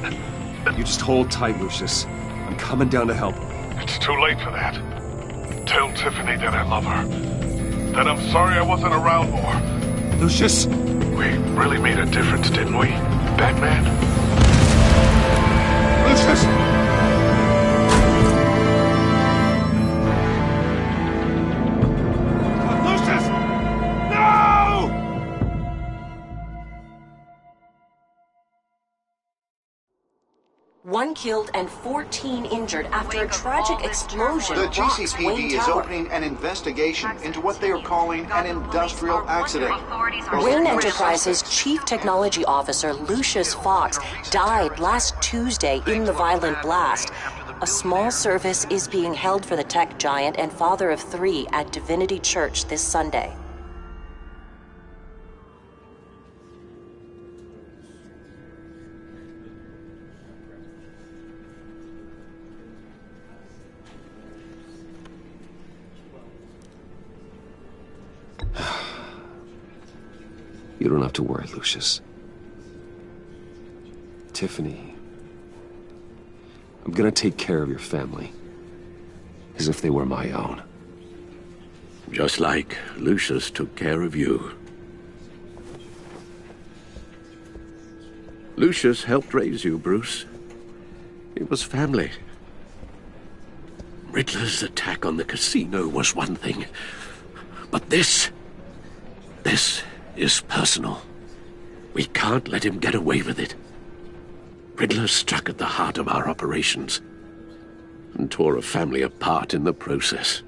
You just hold tight, Lucius. I'm coming down to help. It's too late for that. Tell Tiffany that I love her. That I'm sorry I wasn't around more. Lucius! We really made a difference, didn't we, Batman? Lucius! Lucius! No! One killed and 14 injured after a tragic explosion. The rocks GCPD Wayne is Tower. opening an investigation into what they are calling an industrial accident. Wayne Enterprises' Chief Technology Officer Lucius Fox died last Tuesday in the violent blast. A small service is being held for the tech giant and father of 3 at Divinity Church this Sunday. You don't have to worry, Lucius. Tiffany, I'm gonna take care of your family. As if they were my own. Just like Lucius took care of you. Lucius helped raise you, Bruce. It was family. Riddler's attack on the casino was one thing. But this is personal. We can't let him get away with it. Riddler struck at the heart of our operations and tore a family apart in the process.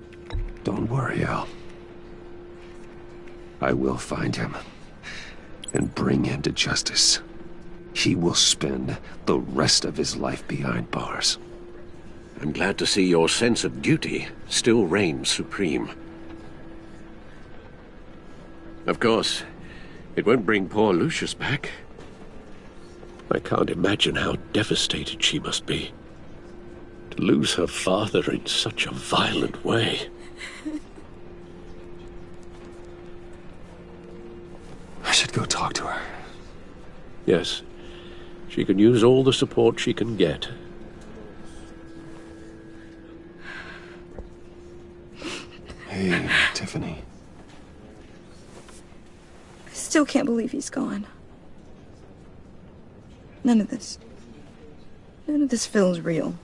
Don't worry, Al. I will find him and bring him to justice. He will spend the rest of his life behind bars. I'm glad to see your sense of duty still reigns supreme. Of course, it won't bring poor Lucius back. I can't imagine how devastated she must be. To lose her father in such a violent way. I should go talk to her. Yes, she can use all the support she can get. Hey, Tiffany. I still can't believe he's gone. None of this feels real.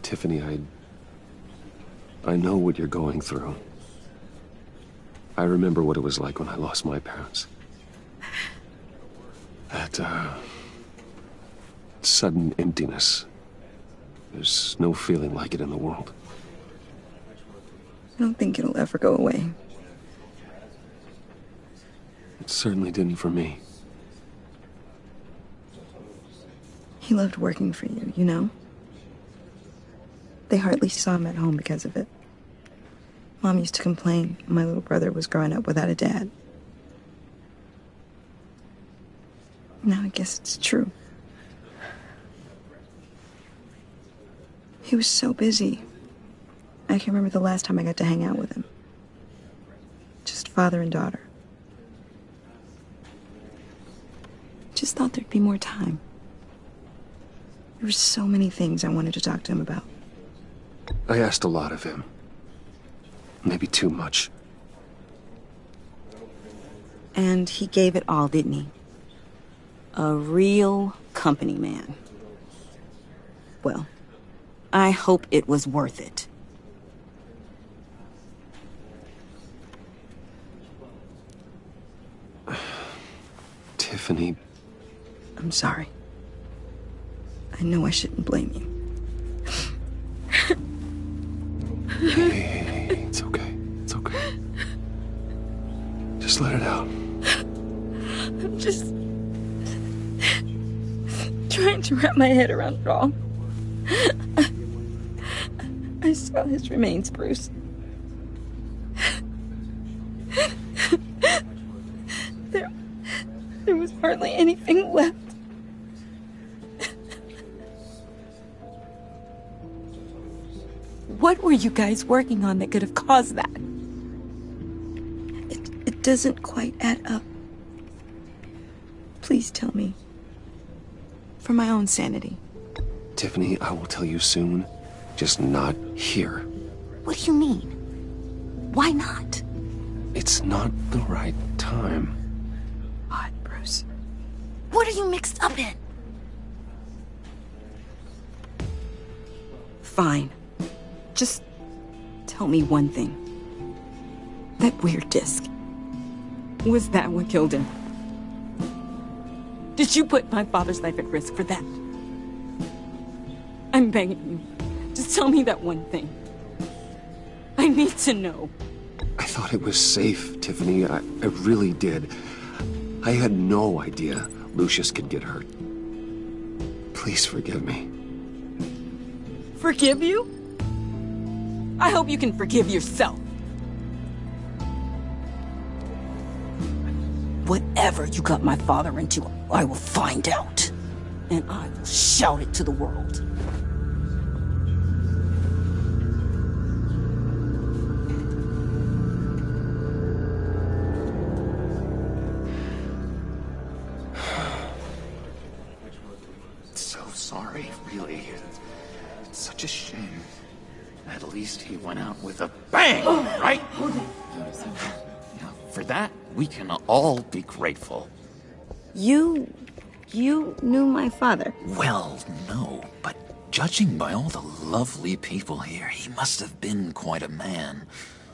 Tiffany, I know what you're going through. I remember what it was like when I lost my parents. That, sudden emptiness There's no feeling like it in the world. I don't think it'll ever go away. It certainly didn't for me. He loved working for you, you know? They hardly saw him at home because of it. Mom used to complain my little brother was growing up without a dad. Now I guess it's true. He was so busy. I can remember the last time I got to hang out with him. Just father and daughter. Just thought there'd be more time. There were so many things I wanted to talk to him about. I asked a lot of him. Maybe too much. And he gave it all, didn't he? A real company man. Well, I hope it was worth it. Tiffany. I'm sorry. I know I shouldn't blame you. Hey, it's okay. It's okay. Just let it out. I'm just trying to wrap my head around it all. I saw his remains, Bruce. There was hardly anything left. What were you guys working on that could have caused that? It doesn't quite add up. Please tell me. For my own sanity. Tiffany, I will tell you soon. Just not here. What do you mean? Why not? It's not the right time. Odd, Bruce. What are you mixed up in? Fine. Just tell me one thing. That weird disc. Was that what killed him? Did you put my father's life at risk for that? I'm begging you. Just tell me that one thing. I need to know. I thought it was safe, Tiffany. I really did. I had no idea Lucius could get hurt. Please forgive me. Forgive you? I hope you can forgive yourself. Whatever you got my father into, I will find out. And I will shout it to the world. So sorry, really. It's such a shame. At least he went out with a bang, right? For that, we can all be grateful. You knew my father? Well, no, but judging by all the lovely people here, he must have been quite a man.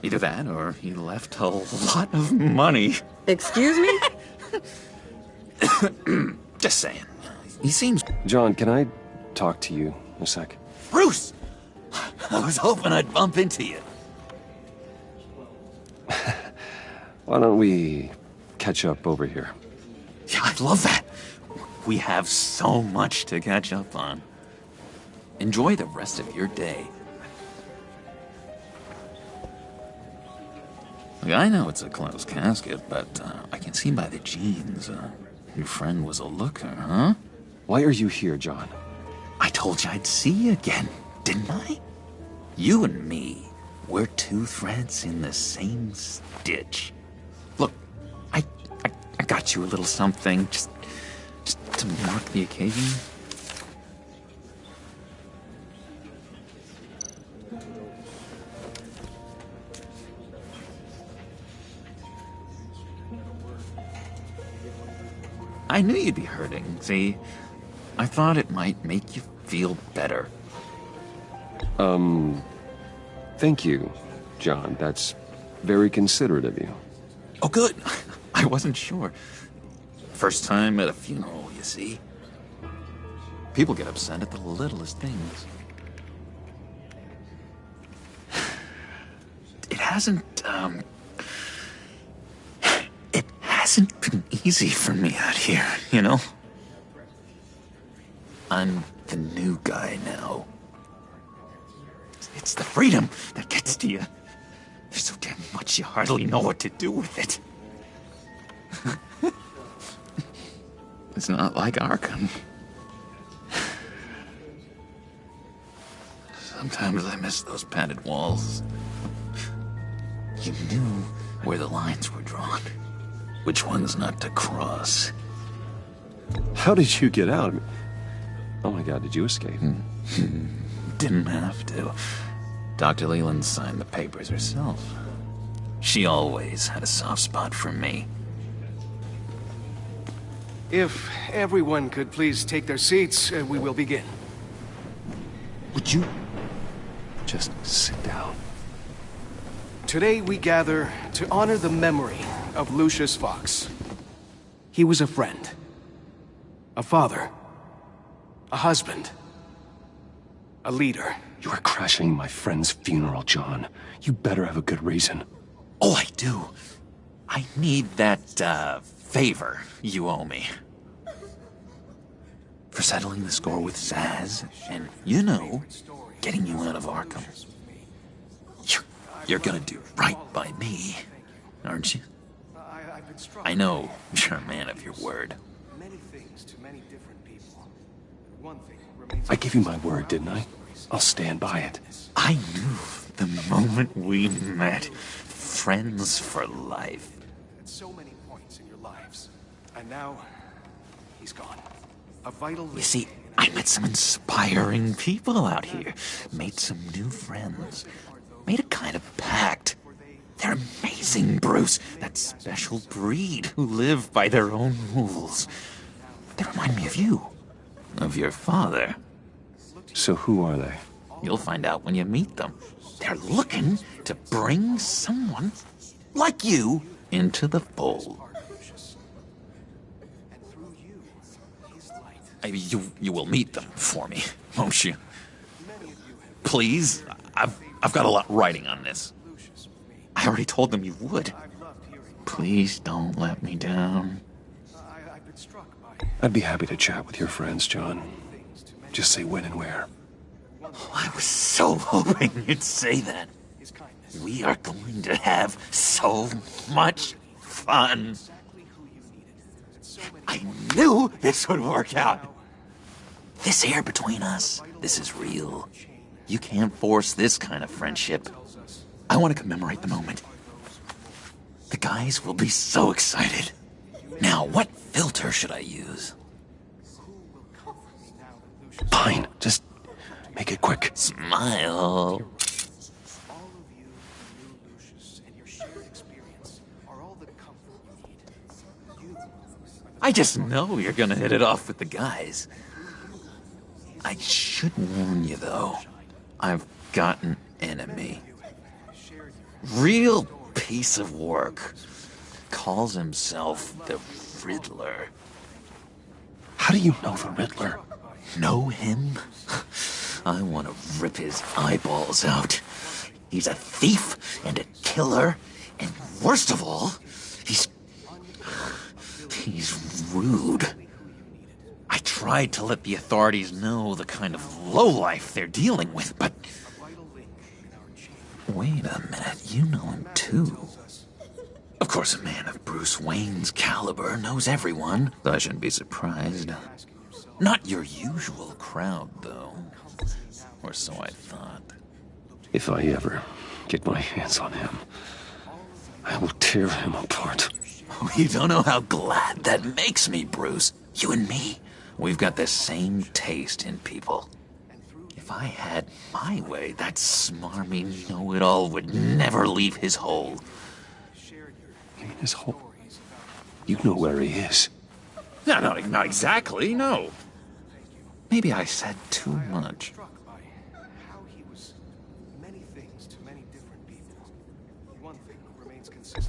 Either that, or he left a lot of money. Excuse me? Just saying. He seems... John, can I talk to you a sec? Bruce! I was hoping I'd bump into you. Why don't we catch up over here? Yeah, I'd love that. We have so much to catch up on. Enjoy the rest of your day. Look, I know it's a closed casket, but I can see by the jeans, your friend was a looker, huh? Why are you here, John? I told you I'd see you again, didn't I? You and me, we're two threads in the same stitch. Look, I got you a little something, just to mark the occasion. I knew you'd be hurting, see? I thought it might make you feel better. Thank you, John. That's very considerate of you. Oh, good. I wasn't sure. First time at a funeral, you see. People get upset at the littlest things. hasn't been easy for me out here, you know? I'm the new guy now. It's the freedom that gets to you. There's so damn much you hardly know what to do with it. It's not like Arkham. Sometimes I miss those padded walls. You knew where the lines were drawn. Which ones not to cross. How did you get out? Oh my god, did you escape? Didn't have to. Dr. Leland signed the papers herself. She always had a soft spot for me. If everyone could please take their seats, we will begin. Would you just sit down? Today we gather to honor the memory of Lucius Fox. He was a friend, a father, a husband, a leader. You are crashing my friend's funeral, John. You better have a good reason. Oh, I do. I need that, favor you owe me. For settling the score with Zaz, and, you know, getting you out of Arkham. You're gonna do right by me, aren't you? I know you're a man of your word. I gave you my word, didn't I? I'll stand by it. I knew the moment we met. Friends for life. At so many points in your lives. And now, he's gone. A vital link. You see, I met some inspiring people out here. Made some new friends. Made a kind of pact. They're amazing, Bruce. That special breed who live by their own rules. They remind me of you. Of your father. So who are they? You'll find out when you meet them. They're looking to bring someone like you into the fold. You will meet them for me, won't you? Please, I've got a lot writing on this. I already told them you would. Please don't let me down. I'd be happy to chat with your friends, John. Just say when and where. Oh, I was so hoping you'd say that. We are going to have so much fun. I knew this would work out. This air between us, this is real. You can't force this kind of friendship. I want to commemorate the moment. The guys will be so excited. Now, what filter should I use? Fine, just make it quick. Smile. I just know you're gonna hit it off with the guys. I should warn you, though. I've got an enemy. Real piece of work. Calls himself the Riddler. How do you know the Riddler? Know him? I want to rip his eyeballs out. He's a thief and a killer, and worst of all, he's rude. I tried to let the authorities know the kind of lowlife they're dealing with, but... Wait a minute, you know him too. Of course, a man of Bruce Wayne's caliber knows everyone, so I shouldn't be surprised. Not your usual crowd, though. Or so I thought. If I ever get my hands on him, I will tear him apart. Oh, you don't know how glad that makes me, Bruce. You and me, we've got the same taste in people. If I had my way, that smarmy know-it-all would never leave his hole. You mean his hole? You know where he is. No, not exactly, no. Maybe I said too much.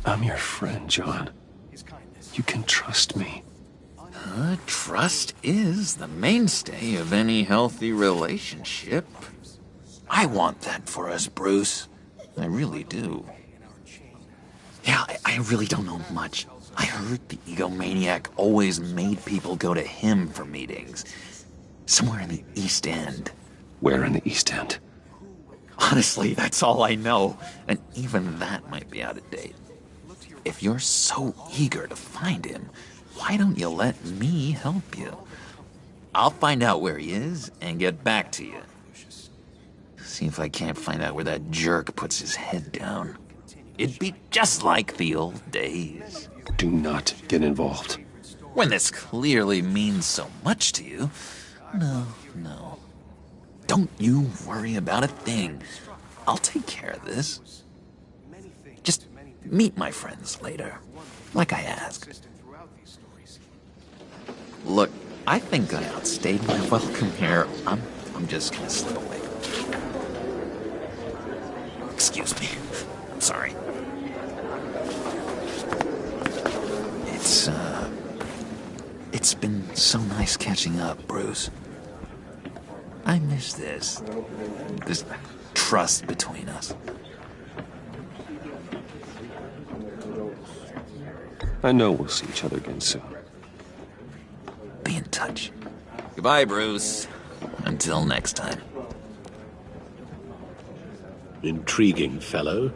I'm your friend, John. You can trust me. Trust is the mainstay of any healthy relationship. I want that for us, Bruce. I really do. I really don't know much. I heard the egomaniac always made people go to him for meetings. Somewhere in the East End. Where in the East End? Honestly, that's all I know. And even that might be out of date. If you're so eager to find him, why don't you let me help you? I'll find out where he is and get back to you. See if I can't find out where that jerk puts his head down. It'd be just like the old days. Do not get involved. When this clearly means so much to you. No. Don't you worry about a thing. I'll take care of this. Just meet my friends later, like I asked. Look, I think I outstayed my welcome here. I'm just gonna slip away. Excuse me. I'm sorry. It's been so nice catching up, Bruce. I miss this trust between us. I know we'll see each other again soon. Be in touch. Goodbye, Bruce. Until next time. Intriguing fellow.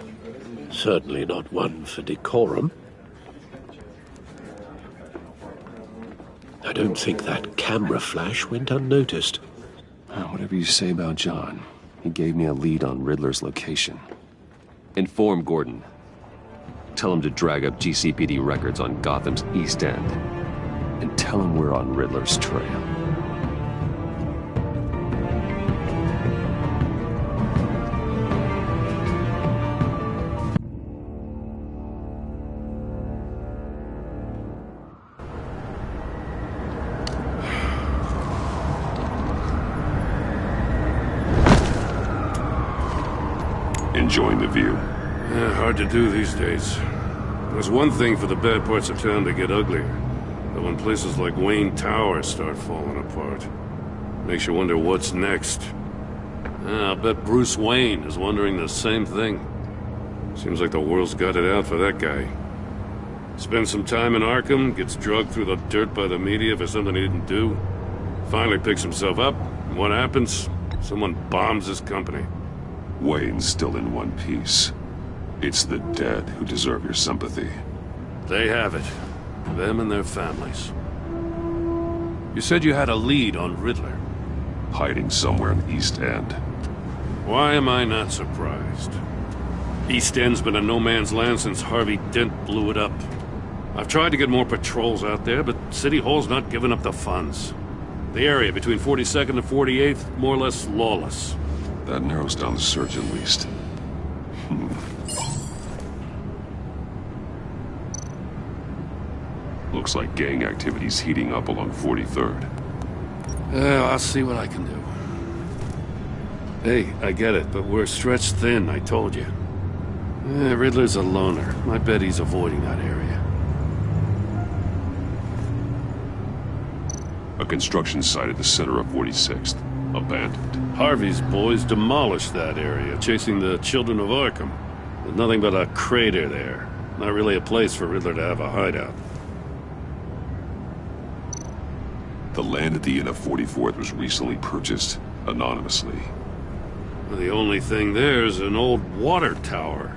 Certainly not one for decorum. I don't think that camera flash went unnoticed. Whatever you say about John, he gave me a lead on Riddler's location. Inform Gordon. Tell him to drag up GCPD records on Gotham's East End. And tell him we're on Riddler's trail. Enjoying the view? Yeah, hard to do these days. There's one thing for the bad parts of town to get uglier. But when places like Wayne Tower start falling apart, makes you wonder what's next. I'll bet Bruce Wayne is wondering the same thing. Seems like the world's got it out for that guy. Spends some time in Arkham, gets drugged through the dirt by the media for something he didn't do. Finally picks himself up, and what happens? Someone bombs his company. Wayne's still in one piece. It's the dead who deserve your sympathy. They have it. Them and their families. You said you had a lead on Riddler. Hiding somewhere in the East End. Why am I not surprised? East End's been a no-man's land since Harvey Dent blew it up. I've tried to get more patrols out there, but City Hall's not giving up the funds. The area between 42nd and 48th, more or less lawless. That narrows down the search at least. Looks like gang activity's heating up along 43rd. I'll see what I can do. Hey, I get it, but we're stretched thin, I told you. Riddler's a loner. I bet he's avoiding that area. A construction site at the center of 46th. Abandoned. Harvey's boys demolished that area, chasing the children of Arkham. There's nothing but a crater there. Not really a place for Riddler to have a hideout. The land at the end of 44th was recently purchased, anonymously. The only thing there is an old water tower.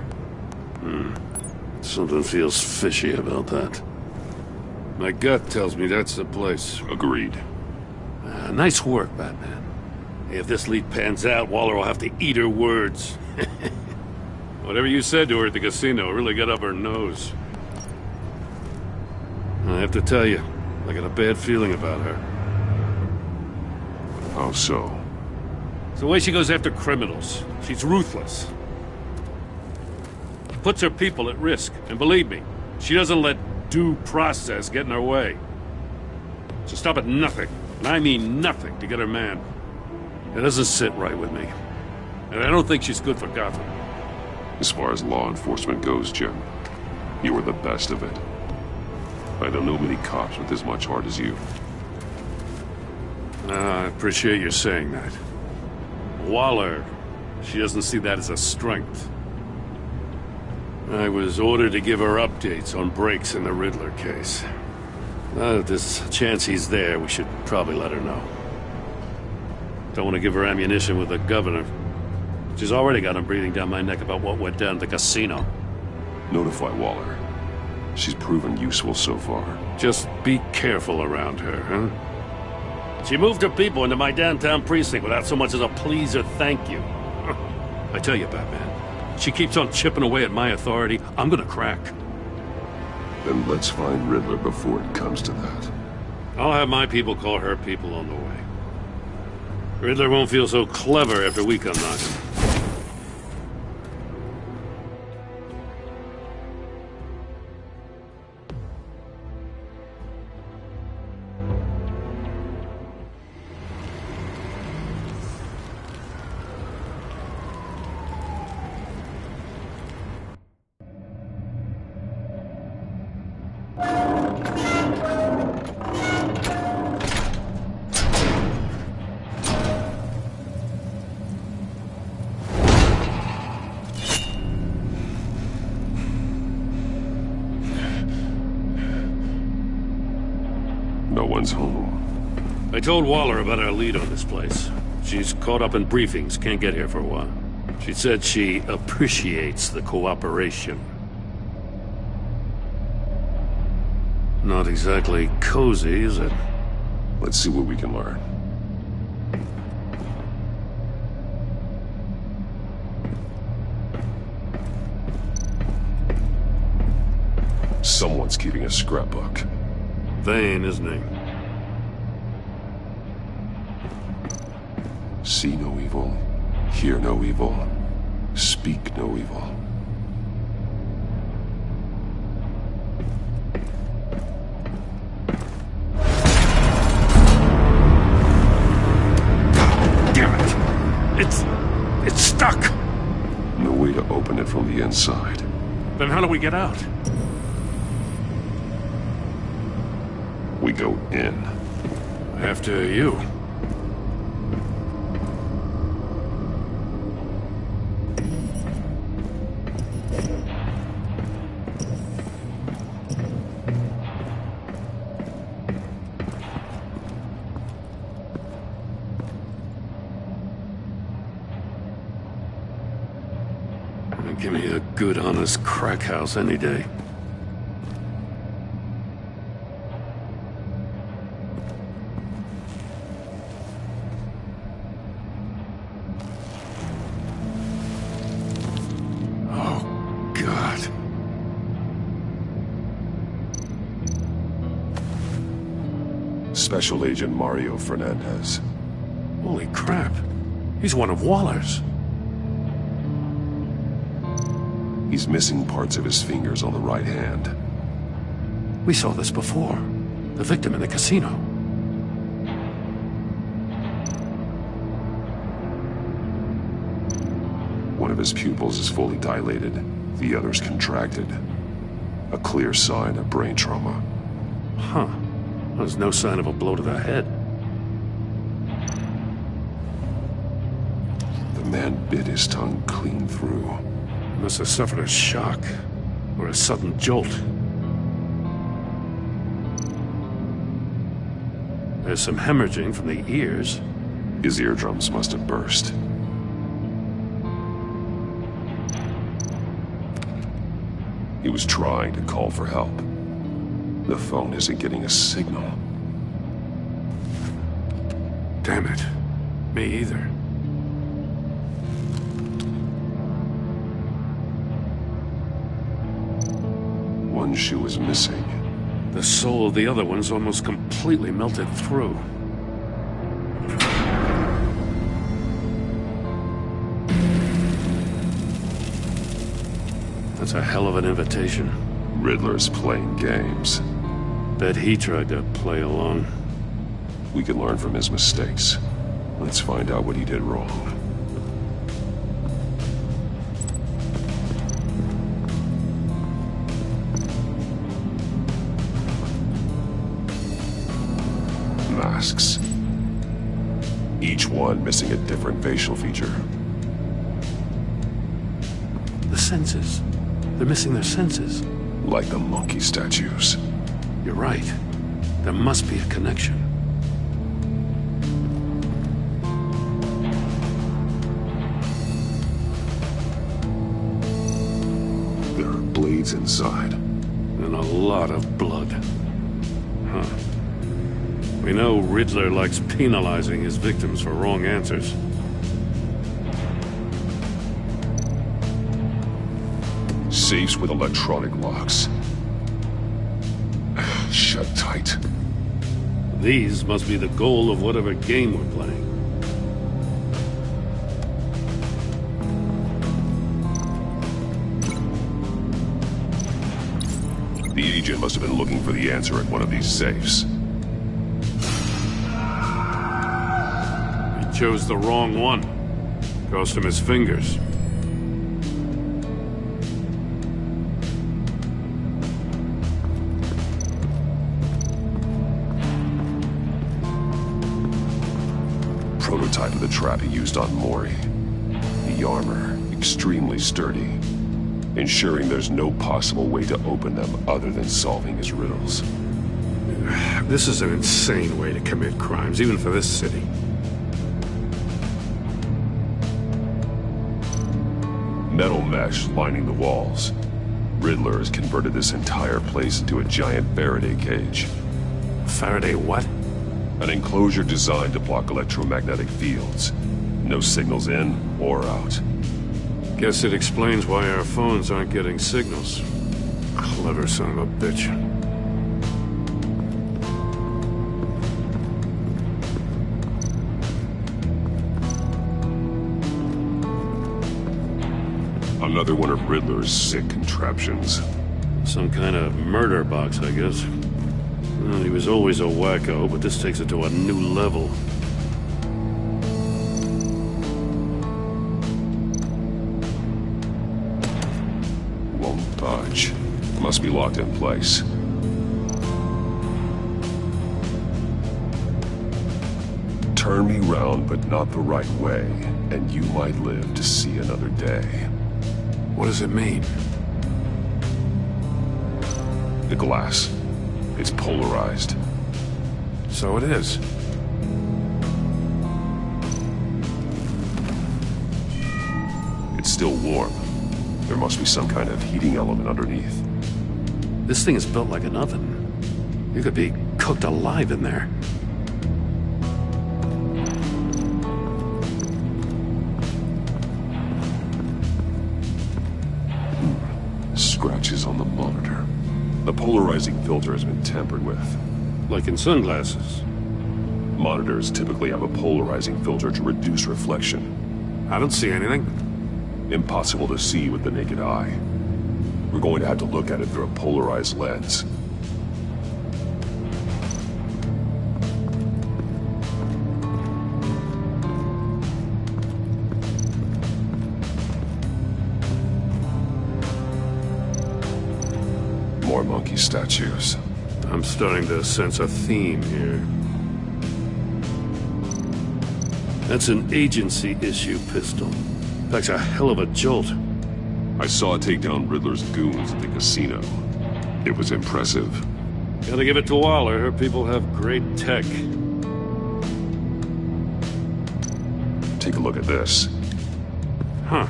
Something feels fishy about that. My gut tells me that's the place. Agreed. Nice work, Batman. If this lead pans out, Waller will have to eat her words. Whatever you said to her at the casino really got up her nose. I have to tell you, I got a bad feeling about her. How so? It's the way she goes after criminals. She's ruthless. Puts her people at risk. And believe me, she doesn't let due process get in her way. She'll stop at nothing, and I mean nothing, to get her man. It doesn't sit right with me. And I don't think she's good for Gotham. As far as law enforcement goes, Jim, you were the best of it. I don't know many cops with as much heart as you. I appreciate you saying that. Waller, she doesn't see that as a strength. I was ordered to give her updates on breaks in the Riddler case. Now that there's a chance he's there, we should probably let her know. Don't want to give her ammunition with the governor. She's already got him breathing down my neck about what went down at the casino. Notify Waller. She's proven useful so far. Just be careful around her, huh? She moved her people into my downtown precinct without so much as a please or thank you. I tell you, Batman, she keeps on chipping away at my authority, I'm gonna crack. Then let's find Riddler before it comes to that. I'll have my people call her people on the way. Riddler won't feel so clever after we come knocking. No one's home. I told Waller about our lead on this place. She's caught up in briefings, can't get here for a while. She said she appreciates the cooperation. Not exactly cozy, is it? Let's see what we can learn. Someone's keeping a scrapbook. Vane, isn't he? See no evil, hear no evil, speak no evil. Damn it! It's stuck! No way to open it from the inside. Then how do we get out? We go in. After you. Give me a good, honest crack house any day. Oh, God. Special Agent Mario Fernandez. Holy crap. He's one of Waller's. He's missing parts of his fingers on the right hand. We saw this before. The victim in the casino. One of his pupils is fully dilated, the other's contracted. A clear sign of brain trauma. Huh. There's no sign of a blow to the head. The man bit his tongue clean through. He must have suffered a shock, or a sudden jolt. There's some hemorrhaging from the ears. His eardrums must have burst. He was trying to call for help. The phone isn't getting a signal. Damn it. Me either. One shoe is missing. The sole of the other one's almost completely melted through. That's a hell of an invitation. Riddler's playing games. Bet he tried to play along. We can learn from his mistakes. Let's find out what he did wrong. Masks. Each one missing a different facial feature. The senses. They're missing their senses. Like the monkey statues. You're right. There must be a connection. There are blades inside. And a lot of blood. Huh. We know Riddler likes penalizing his victims for wrong answers. Safes with electronic locks. Shut tight. These must be the goal of whatever game we're playing. The agent must have been looking for the answer at one of these safes. He chose the wrong one. Cost him his fingers. Prototype of the trap he used on Mori. The armor, extremely sturdy, ensuring there's no possible way to open them other than solving his riddles. This is an insane way to commit crimes, even for this city. Metal mesh lining the walls. Riddler has converted this entire place into a giant Faraday cage. Faraday what? An enclosure designed to block electromagnetic fields. No signals in or out. Guess it explains why our phones aren't getting signals. Clever son of a bitch. Another one of Riddler's sick contraptions. Some kind of murder box, I guess. Well, he was always a wacko, but this takes it to a new level. Won't budge. Must be locked in place. Turn me round, but not the right way, and you might live to see another day. What does it mean? The glass. It's polarized. So it is. It's still warm. There must be some kind of heating element underneath. This thing is built like an oven. You could be cooked alive in there. Scratches on the monitor. The polarizing filter has been tampered with. Like in sunglasses. Monitors typically have a polarizing filter to reduce reflection. I don't see anything. Impossible to see with the naked eye. We're going to have to look at it through a polarized lens. More monkey statues. I'm starting to sense a theme here. That's an agency-issue pistol. Packs a hell of a jolt. I saw it take down Riddler's goons at the casino. It was impressive. Gotta give it to Waller. Her people have great tech. Take a look at this. Huh.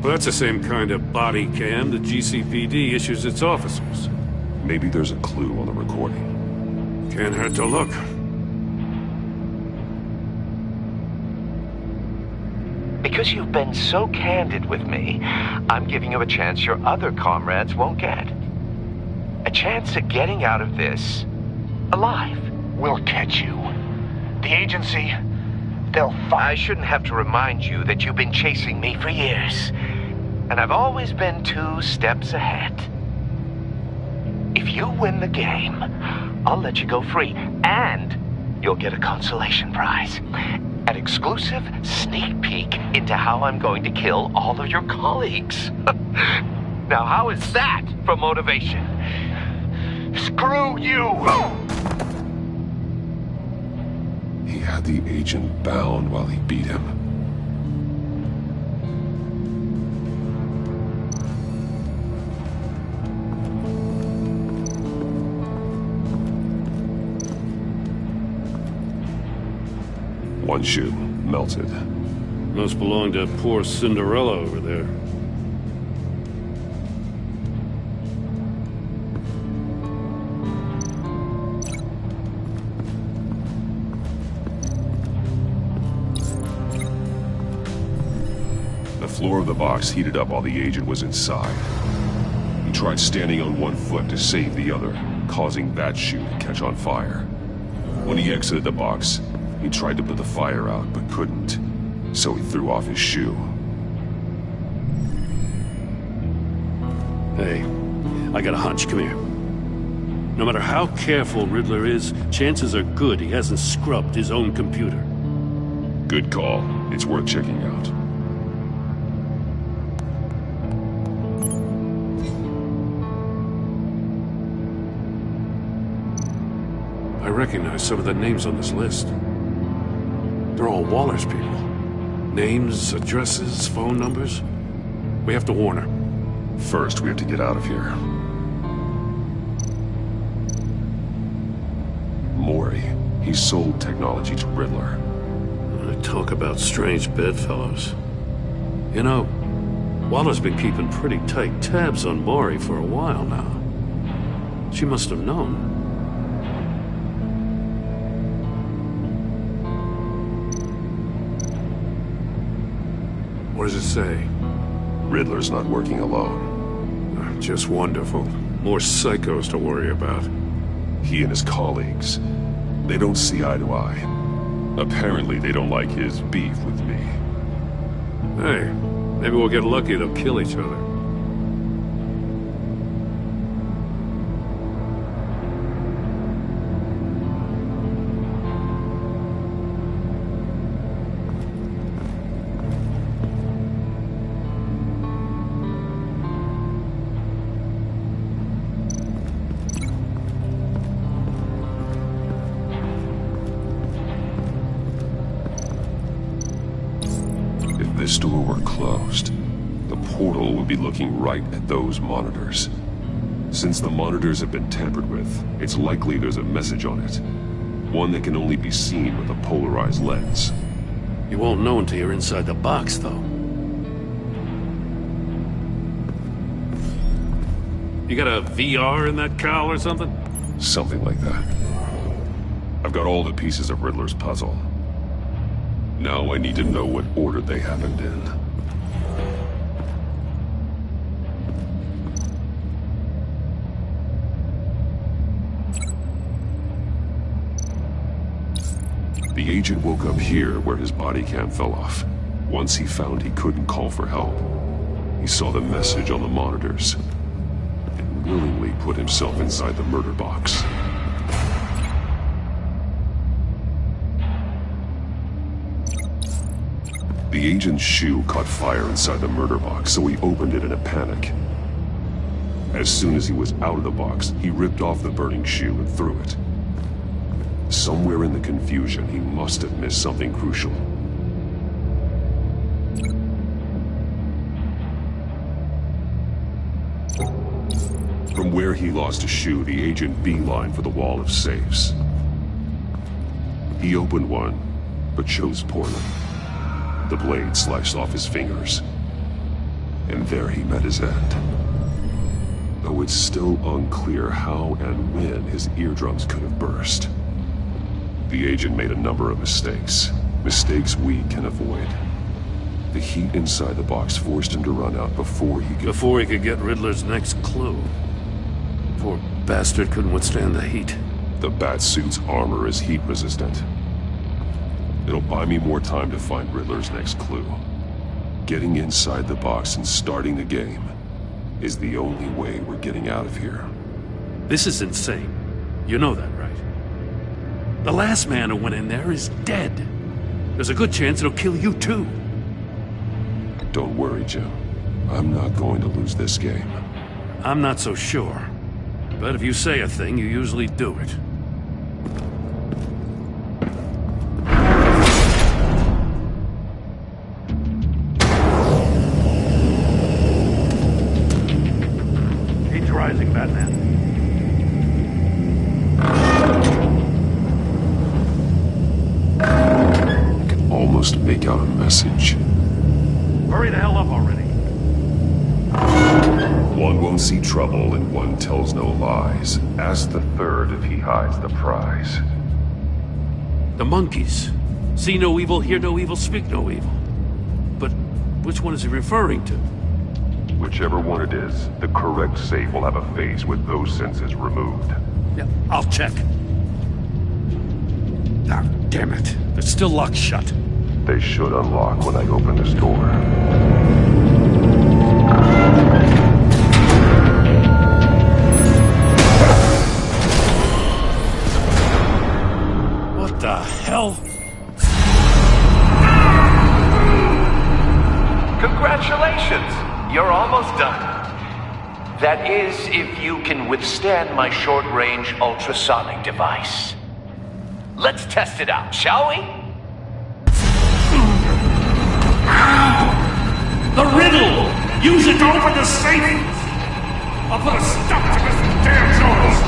Well, that's the same kind of body cam the GCPD issues its officers. Maybe there's a clue on the recording. Can't hurt to look. Because you've been so candid with me, I'm giving you a chance your other comrades won't get. A chance at getting out of this alive. We'll catch you. The agency, they'll find... I shouldn't have to remind you that you've been chasing me for years. And I've always been 2 steps ahead. If you win the game, I'll let you go free. And you'll get a consolation prize. An exclusive sneak peek into how I'm going to kill all of your colleagues. Now, how is that for motivation? Screw you! He had the agent bound while he beat him. One shoe, melted. Must belong to poor Cinderella over there. The floor of the box heated up while the agent was inside. He tried standing on one foot to save the other, causing that shoe to catch on fire. When he exited the box, he tried to put the fire out, but couldn't, so he threw off his shoe. Hey, I got a hunch. Come here. No matter how careful Riddler is, chances are good he hasn't scrubbed his own computer. Good call. It's worth checking out. I recognize some of the names on this list. They're all Waller's people. Names, addresses, phone numbers. We have to warn her. First, we have to get out of here. Maury. He sold technology to Riddler. Talk about strange bedfellows. You know, Waller's been keeping pretty tight tabs on Maury for a while now. She must have known. What does it say? Riddler's not working alone. Just wonderful. More psychos to worry about. He and his colleagues, they don't see eye to eye. Apparently, they don't like his beef with me. Hey, maybe we'll get lucky they'll kill each other. This door were closed, the portal would be looking right at those monitors. Since the monitors have been tampered with, it's likely there's a message on it. One that can only be seen with a polarized lens. You won't know until you're inside the box, though. You got a VR in that cowl or something? Something like that. I've got all the pieces of Riddler's puzzle. Now I need to know what order they happened in. The agent woke up here where his body cam fell off. Once he found he couldn't call for help, he saw the message on the monitors and willingly put himself inside the murder box. The agent's shoe caught fire inside the murder box, so he opened it in a panic. As soon as he was out of the box, he ripped off the burning shoe and threw it. Somewhere in the confusion, he must have missed something crucial. From where he lost a shoe, the agent beelined for the wall of safes. He opened one, but chose poorly. The blade sliced off his fingers. And there he met his end. Though it's still unclear how and when his eardrums could have burst. The agent made a number of mistakes. Mistakes we can avoid. The heat inside the box forced him to run out before he could get Riddler's next clue. Poor bastard couldn't withstand the heat. The Batsuit's armor is heat resistant. It'll buy me more time to find Riddler's next clue. Getting inside the box and starting the game is the only way we're getting out of here. This is insane. You know that, right? The last man who went in there is dead. There's a good chance it'll kill you too. Don't worry, Jim. I'm not going to lose this game. I'm not so sure. But if you say a thing, you usually do it. Heat's rising, Batman. almost make out a message. Hurry the hell up already. One won't see trouble and one tells no lies. Ask the third if he hides the prize. The monkeys. See no evil, hear no evil, speak no evil. But which one is he referring to? Whichever one it is, the correct safe will have a face with those senses removed. Yeah, I'll check. Ah, damn it. They're still locked shut. They should unlock when I open this door. What the hell? Congratulations! You're almost done. That is, if you can withstand my short-range ultrasonic device. Let's test it out, shall we? The riddle! Use it to open the safe! I'll put a stop to this damn noise!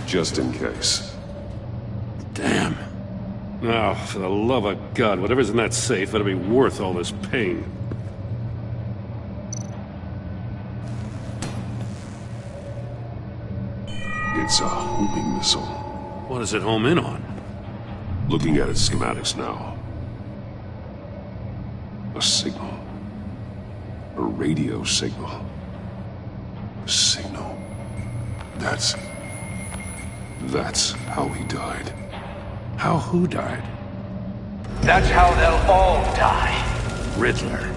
Just in case. Damn. Now, for the love of God, whatever's in that safe better be worth all this pain. It's a homing missile. What does it home in on? Looking at its schematics now. A signal. A radio signal. A signal. That's how he died. How who died? That's how they'll all die. Riddler.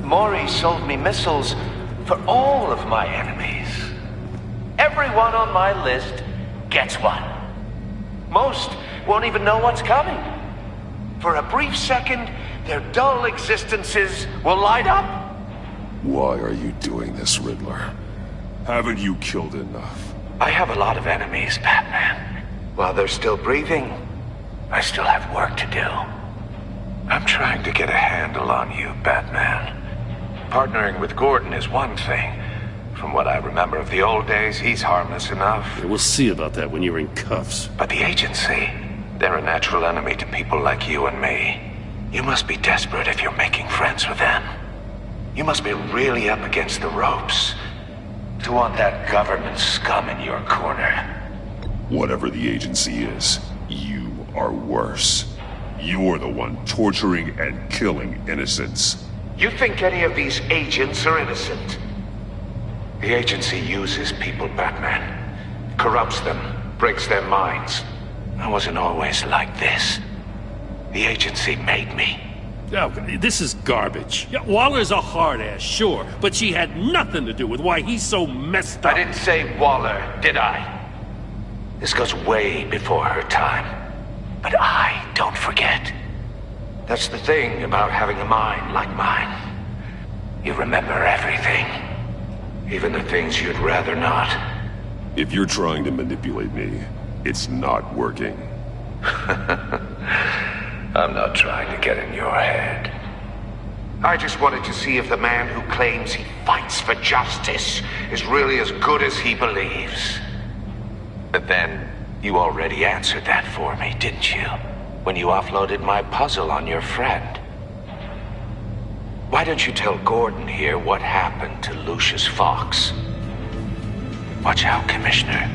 Maury sold me missiles for all of my enemies. Everyone on my list gets one. Most won't even know what's coming. For a brief second, their dull existences will light up. Why are you doing this, Riddler? Haven't you killed enough? I have a lot of enemies, Batman. While they're still breathing, I still have work to do. I'm trying to get a handle on you, Batman. Partnering with Gordon is one thing. From what I remember of the old days, he's harmless enough. Yeah, we'll see about that when you're in cuffs. But the agency, they're a natural enemy to people like you and me. You must be desperate if you're making friends with them. You must be really up against the ropes to want that government scum in your corner. Whatever the agency is, you are worse. You're the one torturing and killing innocents. You think any of these agents are innocent? The agency uses people, Batman. Corrupts them, breaks their minds. I wasn't always like this. The agency made me. Oh, this is garbage. Yeah, Waller's a hard ass, sure, but she had nothing to do with why he's so messed up. I didn't say Waller, did I? This goes way before her time. But I don't forget. That's the thing about having a mind like mine. You remember everything. Even the things you'd rather not. If you're trying to manipulate me, it's not working. I'm not trying to get in your head. I just wanted to see if the man who claims he fights for justice is really as good as he believes. But then, you already answered that for me, didn't you? When you offloaded my puzzle on your friend. Why don't you tell Gordon here what happened to Lucius Fox? Watch out, Commissioner.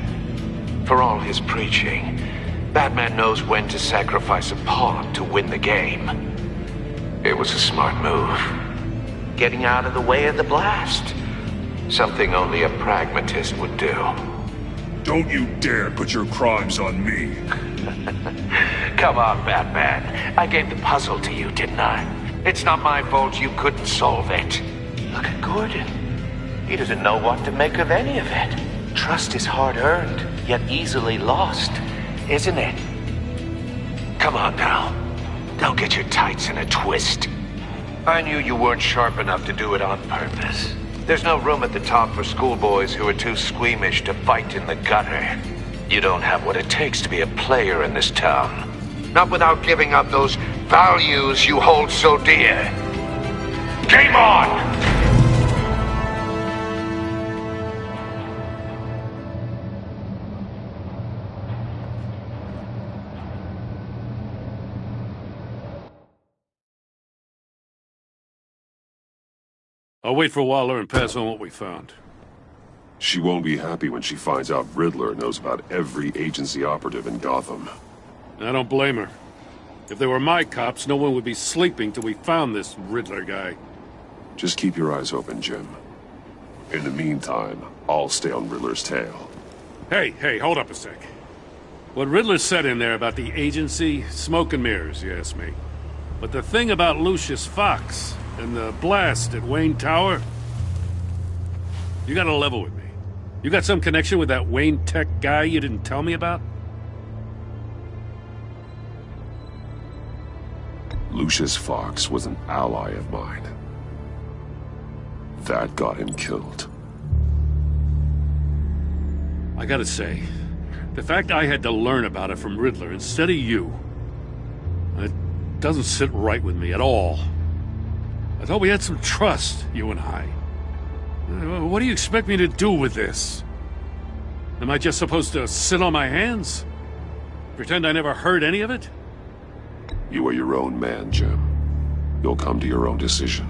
For all his preaching, Batman knows when to sacrifice a pawn to win the game. It was a smart move. Getting out of the way of the blast. Something only a pragmatist would do. Don't you dare put your crimes on me. Come on, Batman. I gave the puzzle to you, didn't I? It's not my fault you couldn't solve it. Look at Gordon. He doesn't know what to make of any of it. Trust is hard-earned, yet easily lost, isn't it? Come on now. Don't get your tights in a twist. I knew you weren't sharp enough to do it on purpose. There's no room at the top for schoolboys who are too squeamish to fight in the gutter. You don't have what it takes to be a player in this town. Not without giving up those values you hold so dear. Game on! I'll wait for Waller and pass on what we found. She won't be happy when she finds out Riddler knows about every agency operative in Gotham. I don't blame her. If they were my cops, no one would be sleeping till we found this Riddler guy. Just keep your eyes open, Jim. In the meantime, I'll stay on Riddler's tail. Hey, hold up a sec. What Riddler said in there about the agency, smoke and mirrors, you ask me. But the thing about Lucius Fox and the blast at Wayne Tower, you gotta level with me. You got some connection with that Wayne Tech guy you didn't tell me about? Lucius Fox was an ally of mine. That got him killed. I gotta say, the fact I had to learn about it from Riddler instead of you, it doesn't sit right with me at all. I thought we had some trust, you and I. What do you expect me to do with this? Am I just supposed to sit on my hands? Pretend I never heard any of it? You are your own man, Jim. You'll come to your own decision.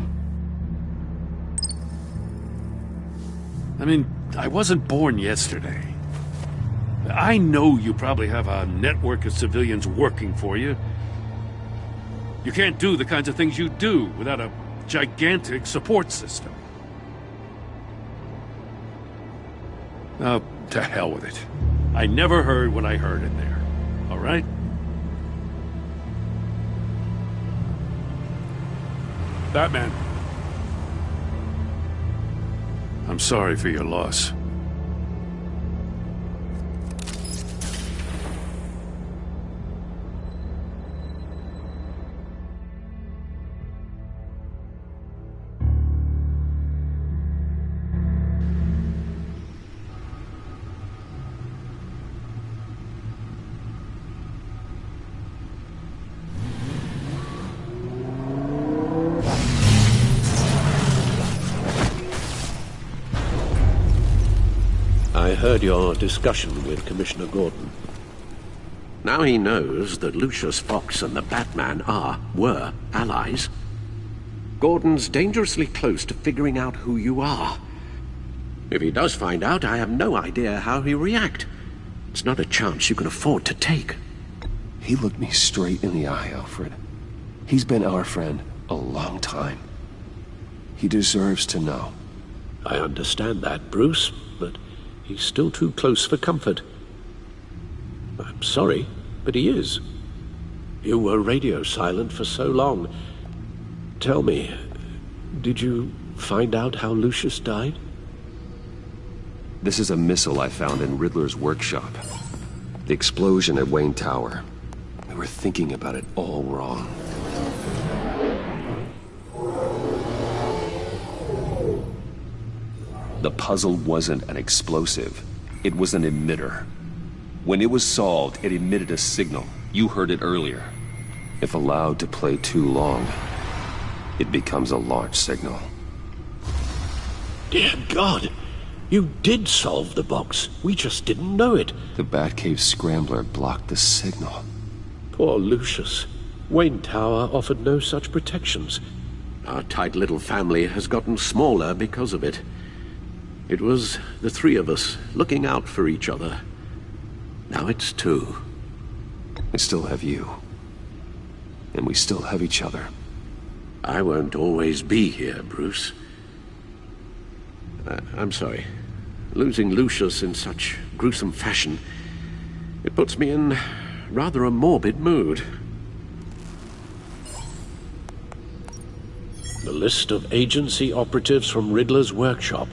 I mean, I wasn't born yesterday. I know you probably have a network of civilians working for you. You can't do the kinds of things you do without a gigantic support system. Oh, to hell with it. I never heard what I heard in there. All right? Batman. I'm sorry for your loss. I heard your discussion with Commissioner Gordon. Now he knows that Lucius Fox and the Batman were allies. Gordon's dangerously close to figuring out who you are. If he does find out, I have no idea how he'll react. It's not a chance you can afford to take. He looked me straight in the eye, Alfred. He's been our friend a long time. He deserves to know. I understand that, Bruce, but he's still too close for comfort. I'm sorry, but he is. You were radio silent for so long. Tell me, did you find out how Lucius died? This is a missile I found in Riddler's workshop. The explosion at Wayne Tower. We were thinking about it all wrong. The puzzle wasn't an explosive. It was an emitter. When it was solved, it emitted a signal. You heard it earlier. If allowed to play too long, it becomes a launch signal. Dear God! You did solve the box. We just didn't know it. The Batcave Scrambler blocked the signal. Poor Lucius. Wayne Tower offered no such protections. Our tight little family has gotten smaller because of it. It was the three of us looking out for each other. Now it's two. I still have you. And we still have each other. I won't always be here, Bruce. I'm sorry. Losing Lucius in such gruesome fashion, it puts me in rather a morbid mood. The list of agency operatives from Riddler's workshop.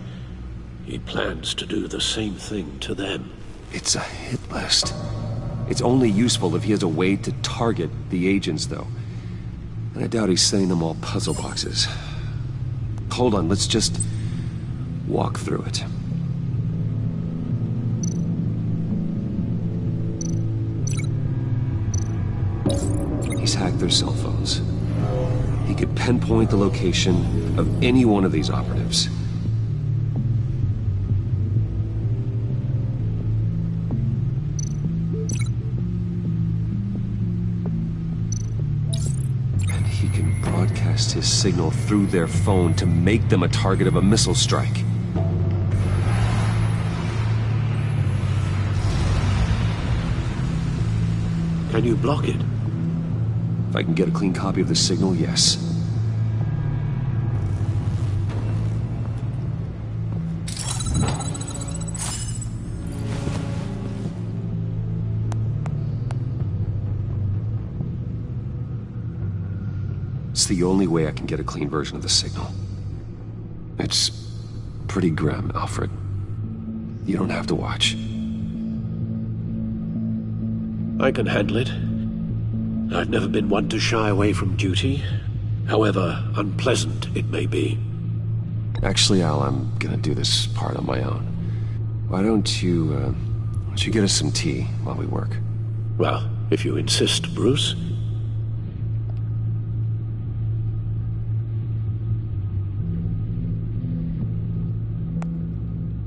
He plans to do the same thing to them. It's a hit list. It's only useful if he has a way to target the agents, though. And I doubt he's sending them all puzzle boxes. Hold on, let's just walk through it. He's hacked their cell phones. He could pinpoint the location of any one of these operatives. And he can broadcast his signal through their phone to make them a target of a missile strike. Can you block it? If I can get a clean copy of the signal, yes. It's the only way I can get a clean version of the signal. It's pretty grim, Alfred. You don't have to watch. I can handle it. I've never been one to shy away from duty, however unpleasant it may be. Actually, Al, I'm gonna do this part on my own. Why don't you get us some tea while we work? Well, if you insist, Bruce.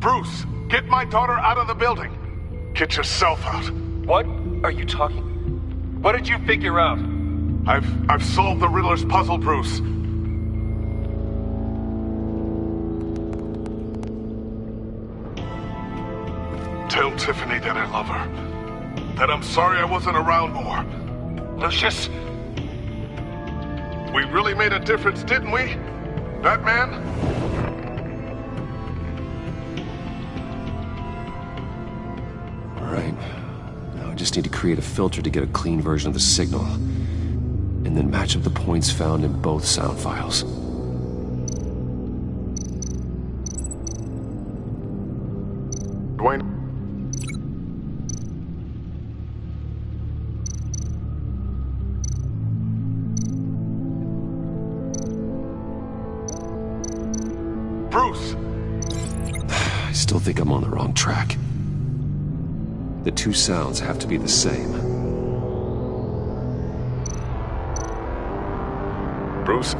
Bruce, get my daughter out of the building. Get yourself out. What are you talking? What did you figure out? I've solved the Riddler's puzzle, Bruce. Tell Tiffany that I love her. That I'm sorry I wasn't around more. Lucius? We really made a difference, didn't we? Batman? All right. Now I just need to create a filter to get a clean version of the signal. And then match up the points found in both sound files. Dwayne? Bruce! I still think I'm on the wrong track. The two sounds have to be the same. Bruce?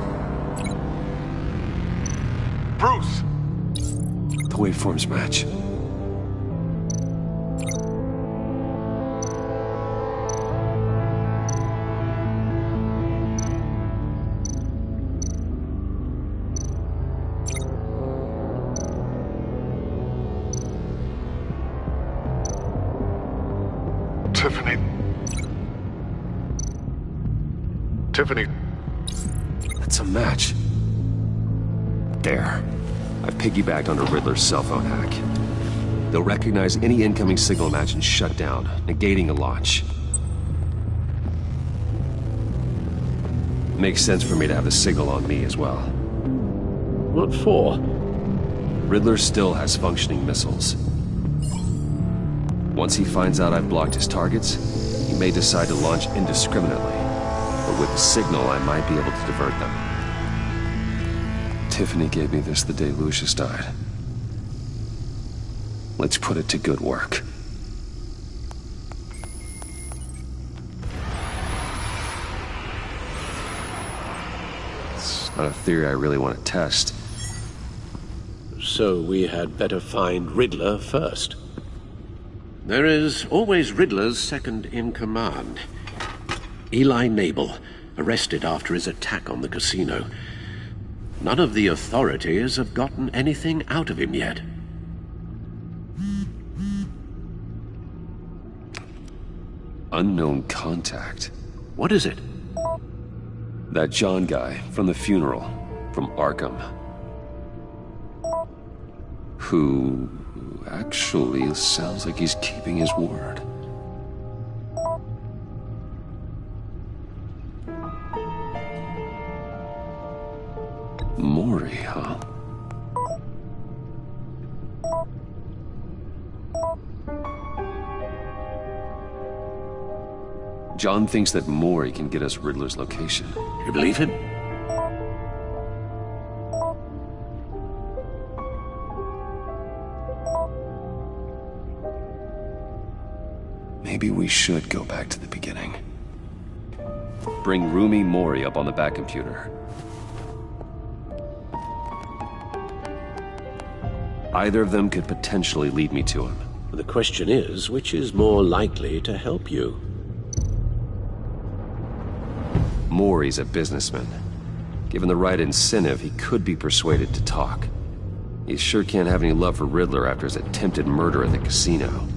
Bruce! The waveforms match. Tiffany. That's a match. There. I've piggybacked onto Riddler's cell phone hack. They'll recognize any incoming signal match and shut down, negating a launch. Makes sense for me to have the signal on me as well. What for? Riddler still has functioning missiles. Once he finds out I've blocked his targets, he may decide to launch indiscriminately. But with the signal, I might be able to divert them. Tiffany gave me this the day Lucius died. Let's put it to good work. It's not a theory I really want to test. So we had better find Riddler first. There is always Riddler's second in command. Eli Nabel, arrested after his attack on the casino. None of the authorities have gotten anything out of him yet. Unknown contact. What is it? That John guy from the funeral, from Arkham. Who actually sounds like he's keeping his word. Maury, huh? John thinks that Maury can get us Riddler's location. You believe him? Maybe we should go back to the beginning. Bring Rumi Mori up on the back computer. Either of them could potentially lead me to him. The question is, which is more likely to help you? Mori's a businessman. Given the right incentive, he could be persuaded to talk. He sure can't have any love for Riddler after his attempted murder at the casino.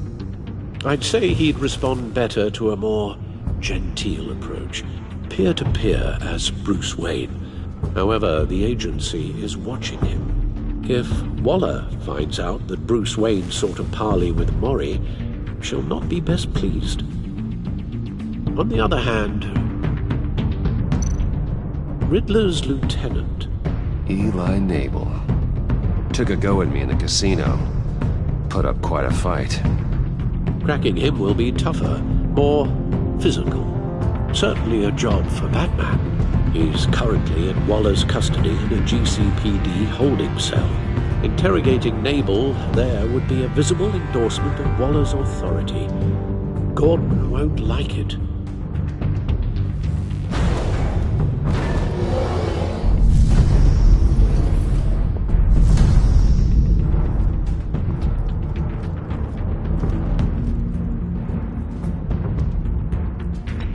I'd say he'd respond better to a more genteel approach. Peer-to-peer as Bruce Wayne. However, the agency is watching him. If Waller finds out that Bruce Wayne sought a parley with Mori, she'll not be best pleased. On the other hand, Riddler's lieutenant, Eli Nabel, took a go at me in the casino. Put up quite a fight. Cracking him will be tougher, more physical. Certainly a job for Batman. He's currently in Waller's custody in a GCPD holding cell. Interrogating Nabel there would be a visible endorsement of Waller's authority. Gordon won't like it.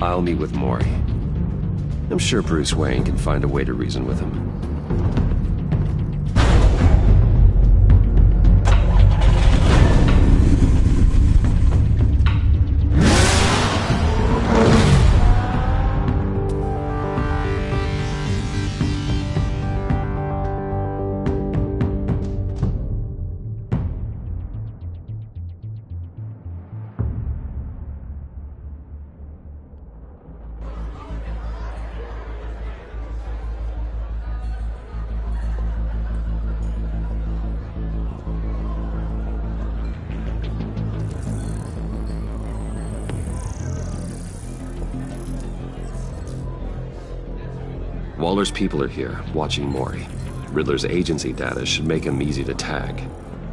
I'll meet with Mori. I'm sure Bruce Wayne can find a way to reason with him. Waller's people are here, watching Mori. Riddler's agency data should make him easy to tag.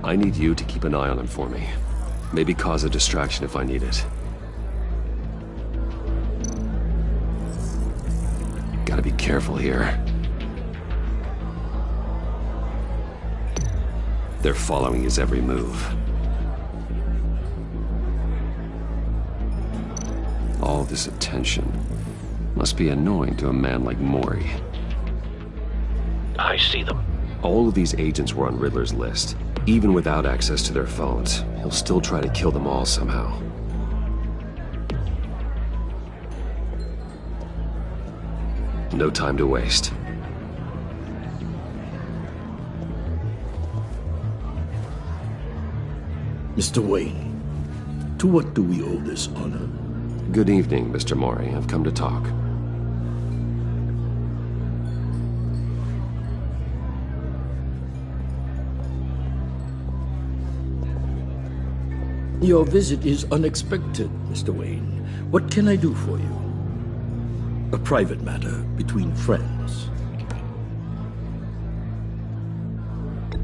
I need you to keep an eye on him for me. Maybe cause a distraction if I need it. Gotta be careful here. They're following his every move. All this attention must be annoying to a man like Mori. I see them. All of these agents were on Riddler's list. Even without access to their phones, he'll still try to kill them all somehow. No time to waste. Mr. Wayne, to what do we owe this honor? Good evening, Mr. Mori. I've come to talk. Your visit is unexpected, Mr. Wayne. What can I do for you? A private matter between friends.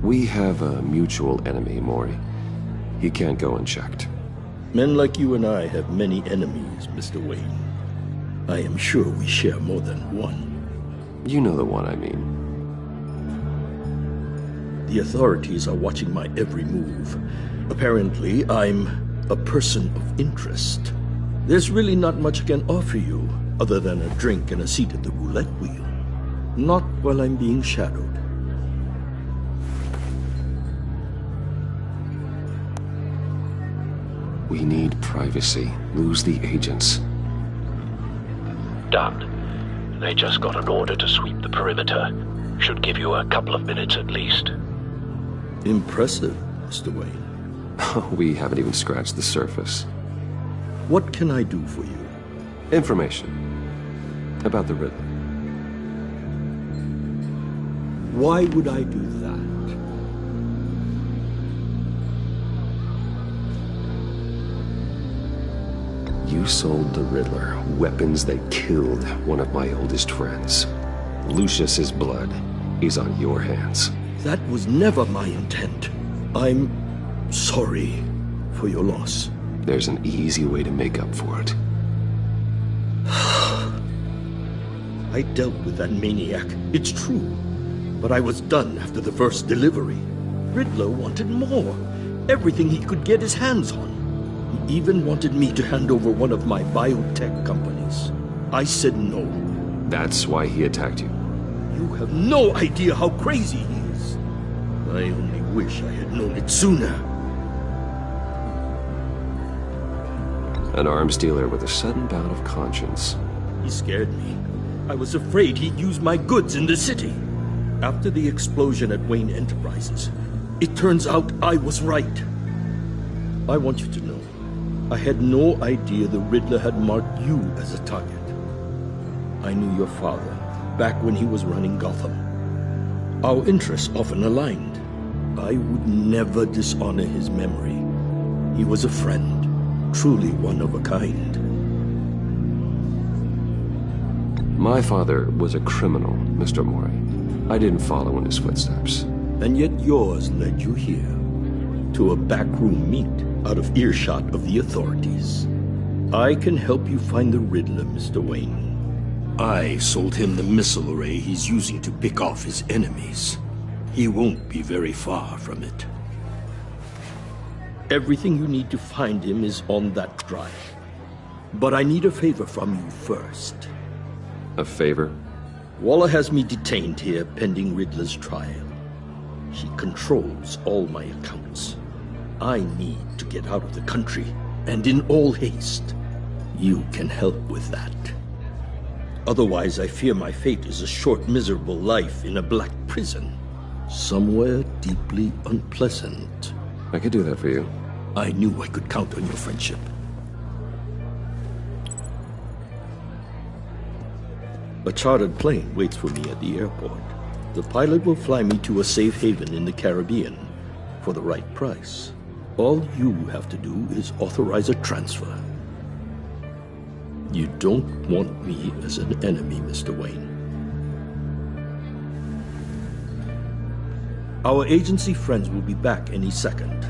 We have a mutual enemy, Mori. He can't go unchecked. Men like you and I have many enemies, Mr. Wayne. I am sure we share more than one. You know the one I mean. The authorities are watching my every move. Apparently, I'm a person of interest. There's really not much I can offer you, other than a drink and a seat at the roulette wheel. Not while I'm being shadowed. We need privacy. Lose the agents. Done. They just got an order to sweep the perimeter. Should give you a couple of minutes at least. Impressive, Mr. Wayne. We haven't even scratched the surface. What can I do for you? Information. About the Riddler. Why would I do that? You sold the Riddler weapons that killed one of my oldest friends. Lucius's blood is on your hands. That was never my intent. I'm sorry for your loss. There's an easy way to make up for it. I dealt with that maniac, it's true. But I was done after the first delivery. Riddler wanted more. Everything he could get his hands on. He even wanted me to hand over one of my biotech companies. I said no. That's why he attacked you. You have no idea how crazy he is. I only wish I had known it sooner. An arms dealer with a sudden bout of conscience. He scared me. I was afraid he'd use my goods in the city. After the explosion at Wayne Enterprises, it turns out I was right. I want you to know, I had no idea the Riddler had marked you as a target. I knew your father back when he was running Gotham. Our interests often aligned. I would never dishonor his memory. He was a friend, truly one of a kind. My father was a criminal, Mr. Mori. I didn't follow in his footsteps. And yet yours led you here, to a backroom meet out of earshot of the authorities. I can help you find the Riddler, Mr. Wayne. I sold him the missile array he's using to pick off his enemies. He won't be very far from it. Everything you need to find him is on that drive. But I need a favor from you first. A favor? Waller has me detained here pending Riddler's trial. She controls all my accounts. I need to get out of the country, and in all haste. You can help with that. Otherwise, I fear my fate is a short, miserable life in a black prison. Somewhere deeply unpleasant. I could do that for you. I knew I could count on your friendship. A chartered plane waits for me at the airport. The pilot will fly me to a safe haven in the Caribbean for the right price. All you have to do is authorize a transfer. You don't want me as an enemy, Mr. Wayne. Our agency friends will be back any second.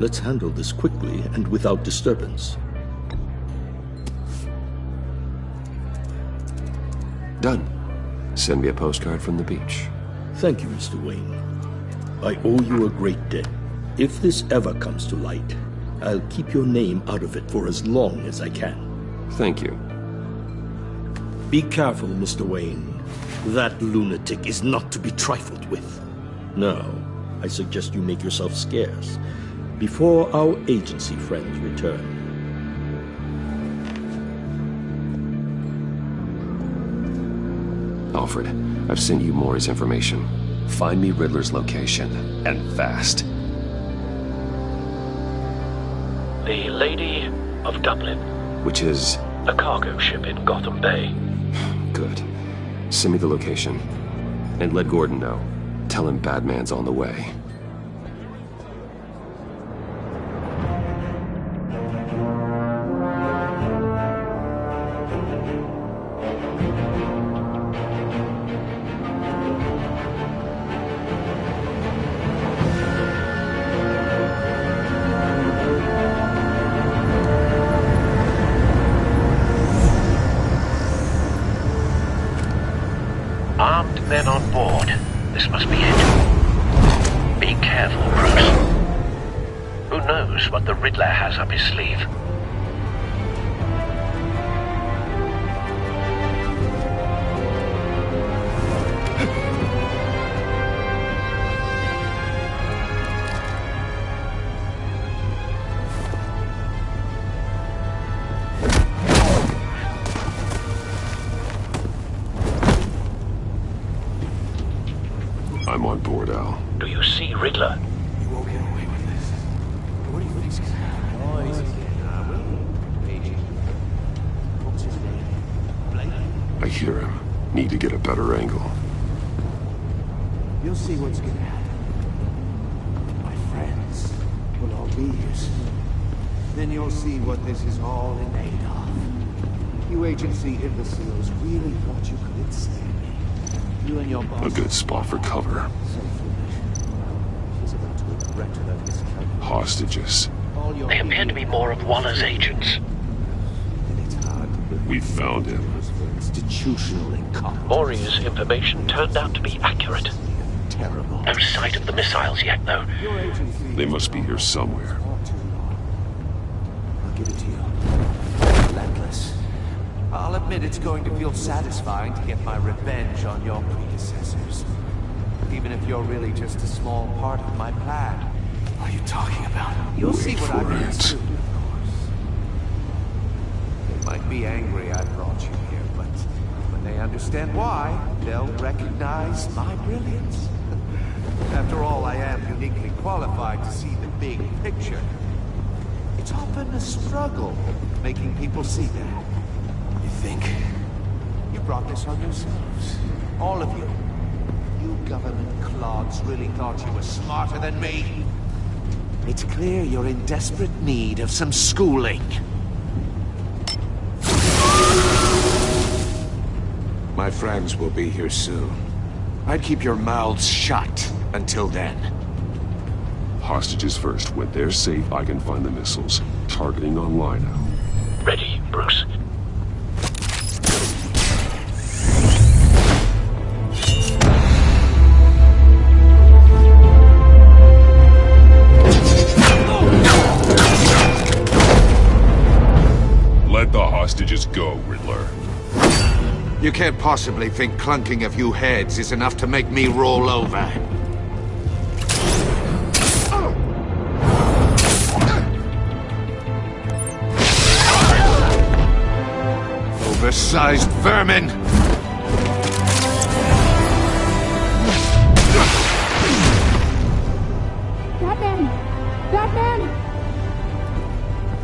Let's handle this quickly and without disturbance. Done. Send me a postcard from the beach. Thank you, Mr. Wayne. I owe you a great debt. If this ever comes to light, I'll keep your name out of it for as long as I can. Thank you. Be careful, Mr. Wayne. That lunatic is not to be trifled with. Now, I suggest you make yourself scarce before our agency friends return. Alfred, I've sent you Maury's information. Find me Riddler's location, and fast. The Lady of Dublin. Which is? A cargo ship in Gotham Bay. Good. Send me the location. And let Gordon know. Tell him Batman's on the way. Armed men on board. This must be it. Be careful, Bruce. Who knows what the Riddler has up his sleeve? I'm on board, Al. Do you see Riddler? You won't get away with this. What do you think's gonna happen? I hear him. Need to get a better angle. You'll see what's gonna happen. My friends will all be here soon. Then you'll see what this is all in aid of. You agency imbeciles really thought you could ensnare me. You and your boss... A good spot for cover. She's about to regret her miscalculation. Hostages. They appear to be more of Waller's agents. We found him. Institutional incompetence. Maury's information turned out to be accurate. Terrible. No sight of the missiles yet, though. They must be here somewhere. I'll give it to you. Relentless. I'll admit it's going to feel satisfying to get my revenge on your predecessors. Even if you're really just a small part of my plan. What are you talking about? You'll see what I mean soon, of course. They might be angry I brought you here, but when they understand why, they'll recognize my brilliance. After all, I am uniquely qualified to see the big picture. It's often a struggle making people see that. You think? You brought this on yourselves. All of you. You government clods really thought you were smarter than me. It's clear you're in desperate need of some schooling. My friends will be here soon. I'd keep your mouths shut until then. Hostages first. When they're safe, I can find the missiles. Targeting on Lino. Ready, Bruce. Let the hostages go, Riddler. You can't possibly think clunking a few heads is enough to make me roll over. Oversized vermin! Batman! Batman!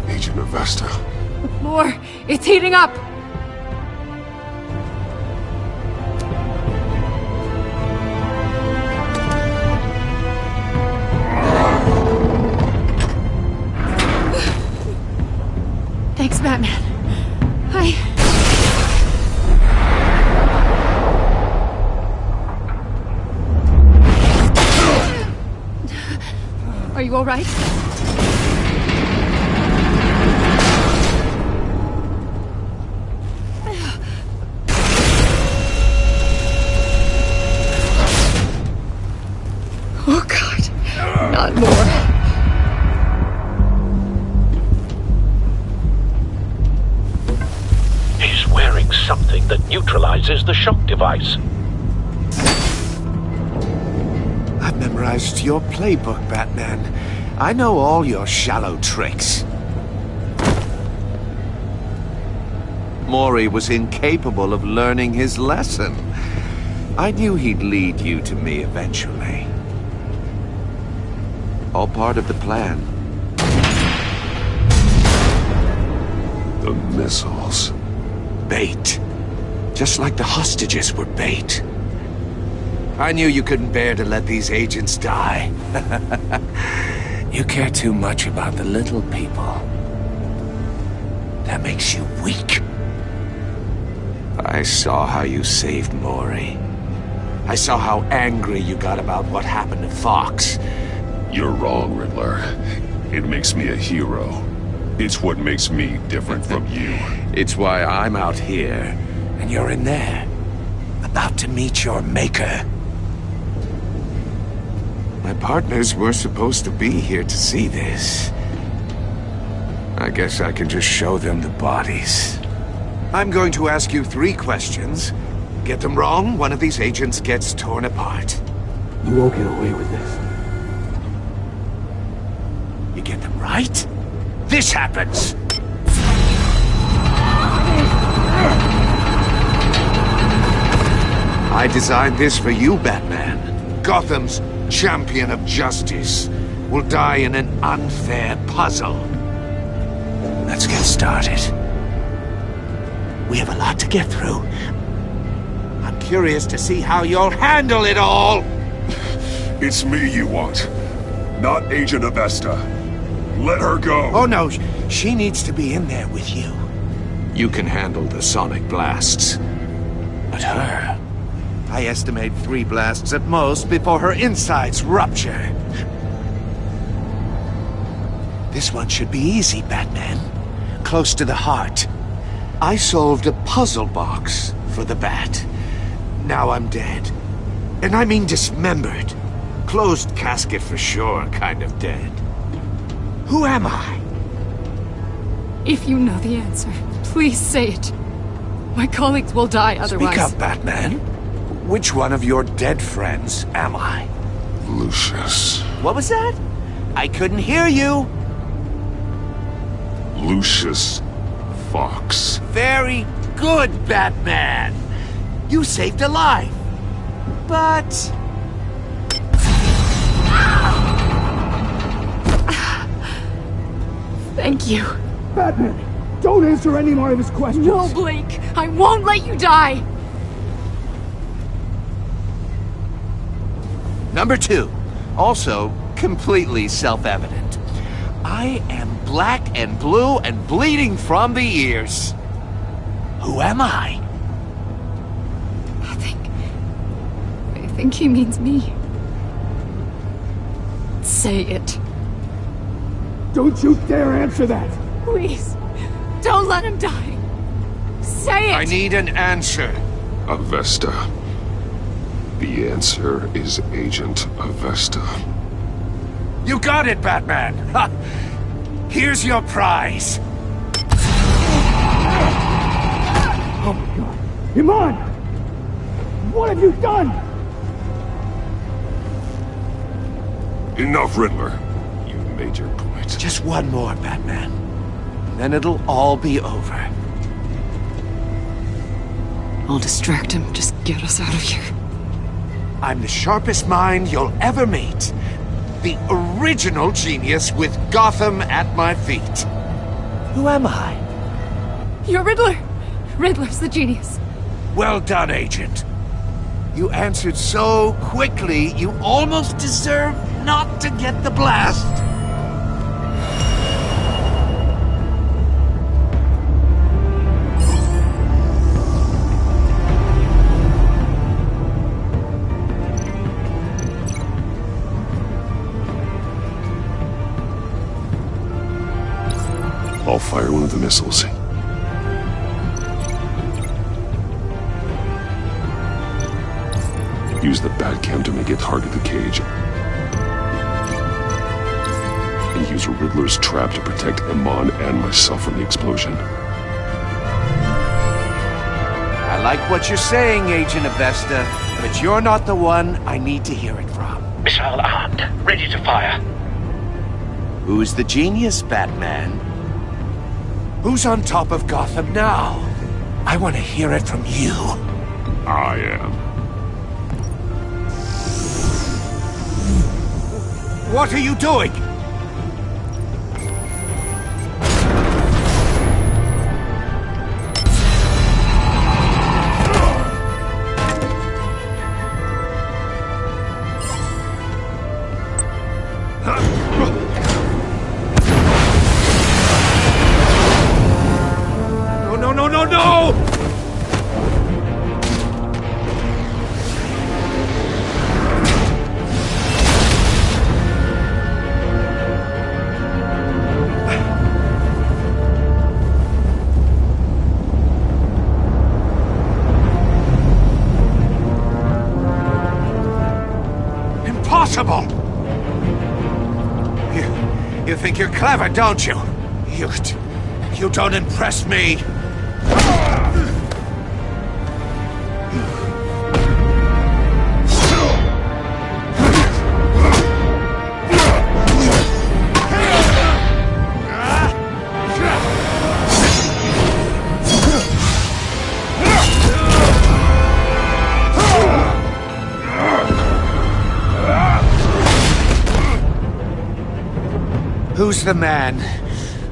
Agent Avesta. The floor, it's heating up! Thanks, Batman. Are you all right? Oh, God. Not more. He's wearing something that neutralizes the shock device. I've memorized your playbook, Batman. I know all your shallow tricks. Maury was incapable of learning his lesson. I knew he'd lead you to me eventually. All part of the plan. The missiles. Bait. Just like the hostages were bait. I knew you couldn't bear to let these agents die. You care too much about the little people. That makes you weak. I saw how you saved Maury. I saw how angry you got about what happened to Fox. You're wrong, Riddler. It makes me a hero. It's what makes me different from you. It's why I'm out here, and you're in there. About to meet your maker. My partners were supposed to be here to see this. I guess I can just show them the bodies. I'm going to ask you 3 questions. Get them wrong, one of these agents gets torn apart. You won't get away with this. You get them right, this happens! I designed this for you, Batman. Gotham's champion of justice will die in an unfair puzzle. Let's get started. We have a lot to get through. I'm curious to see how you'll handle it all! It's me you want, not Agent Avesta. Let her go. Oh no, she needs to be in there with you. You can handle the sonic blasts. But her... I estimate 3 blasts at most before her insides rupture. This one should be easy, Batman. Close to the heart. I solved a puzzle box for the Bat. Now I'm dead. And I mean dismembered. Closed casket for sure, kind of dead. Who am I? If you know the answer, please say it. My colleagues will die otherwise. Speak up, Batman. Which one of your dead friends am I? Lucius. What was that? I couldn't hear you. Lucius Fox. Very good, Batman. You saved a life. But... Thank you. Batman, don't answer any more of his questions. No, Blake. I won't let you die. Number 2. Also, completely self-evident. I am black and blue and bleeding from the ears. Who am I? I think he means me. Say it. Don't you dare answer that! Please, don't let him die. Say it! I need an answer. Avesta. The answer is Agent Avesta. You got it, Batman! Ha! Here's your prize. Oh my god. Iman! What have you done? Enough, Riddler. You've made your point. Just one more, Batman. Then it'll all be over. I'll distract him. Just get us out of here. I'm the sharpest mind you'll ever meet. The original genius with Gotham at my feet. Who am I? You're Riddler. Riddler's the genius. Well done, Agent. You answered so quickly, you almost deserve not to get the blast. I'll fire one of the missiles. Use the Batcam to make it target the cage. And use Riddler's trap to protect Iman and myself from the explosion. I like what you're saying, Agent Avesta, but you're not the one I need to hear it from. Missile armed, ready to fire. Who's the genius, Batman? Who's on top of Gotham now? I want to hear it from you. I am. What are you doing? No! Impossible! You think you're clever, don't you? You don't impress me. Who's the man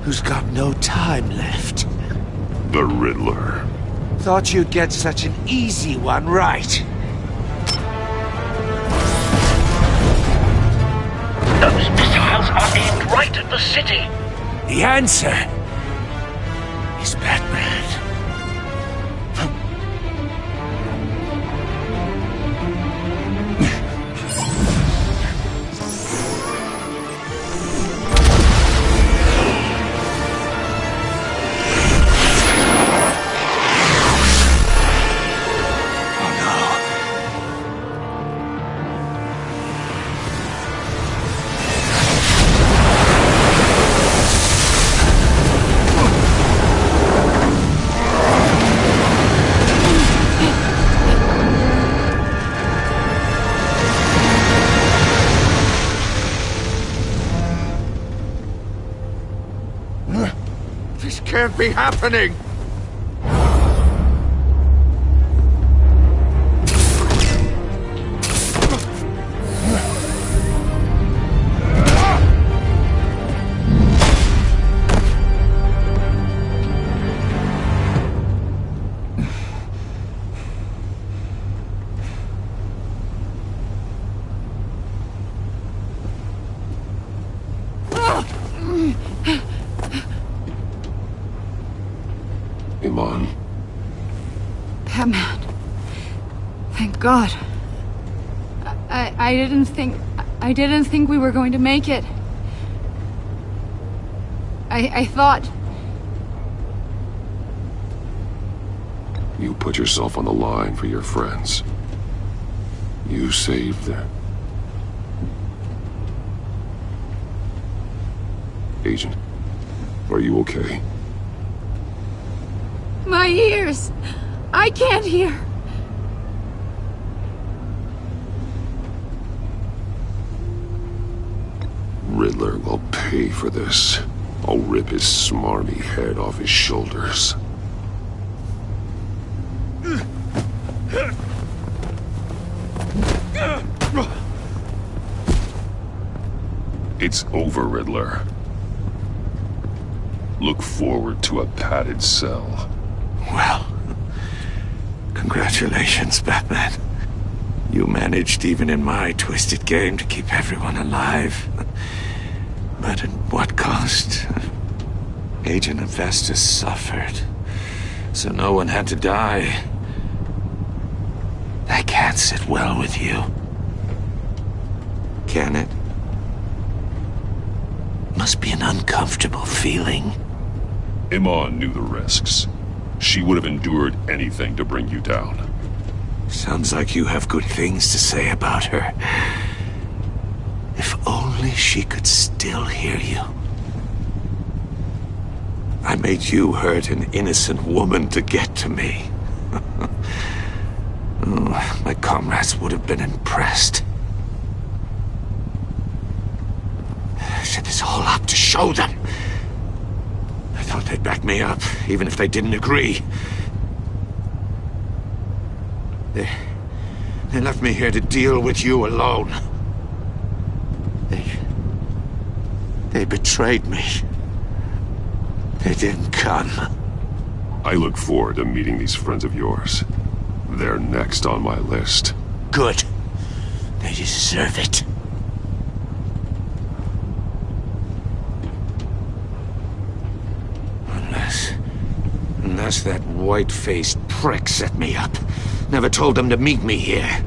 who's got no time left? The Riddler. Thought you'd get such an easy one right. are aimed right at the city. The answer is Batman. This can't be happening! Iman. Batman. Thank God. I didn't think we were going to make it. I thought... You put yourself on the line for your friends. You saved them. Agent, are you okay? My ears! I can't hear! Riddler will pay for this. I'll rip his smarmy head off his shoulders. It's over, Riddler. Look forward to a padded cell. Well, congratulations, Batman. You managed, even in my twisted game, to keep everyone alive. But at what cost? Agent Hephaestus suffered, so no one had to die. That can't sit well with you. Can it? Must be an uncomfortable feeling. Iman knew the risks. She would have endured anything to bring you down. Sounds like you have good things to say about her. If only she could still hear you. I made you hurt an innocent woman to get to me. Oh, my comrades would have been impressed. I set this all up to show them. I thought they'd back me up, even if they didn't agree. They left me here to deal with you alone. They betrayed me. They didn't come. I look forward to meeting these friends of yours. They're next on my list. Good. They deserve it. Unless that white-faced prick set me up. Never told them to meet me here.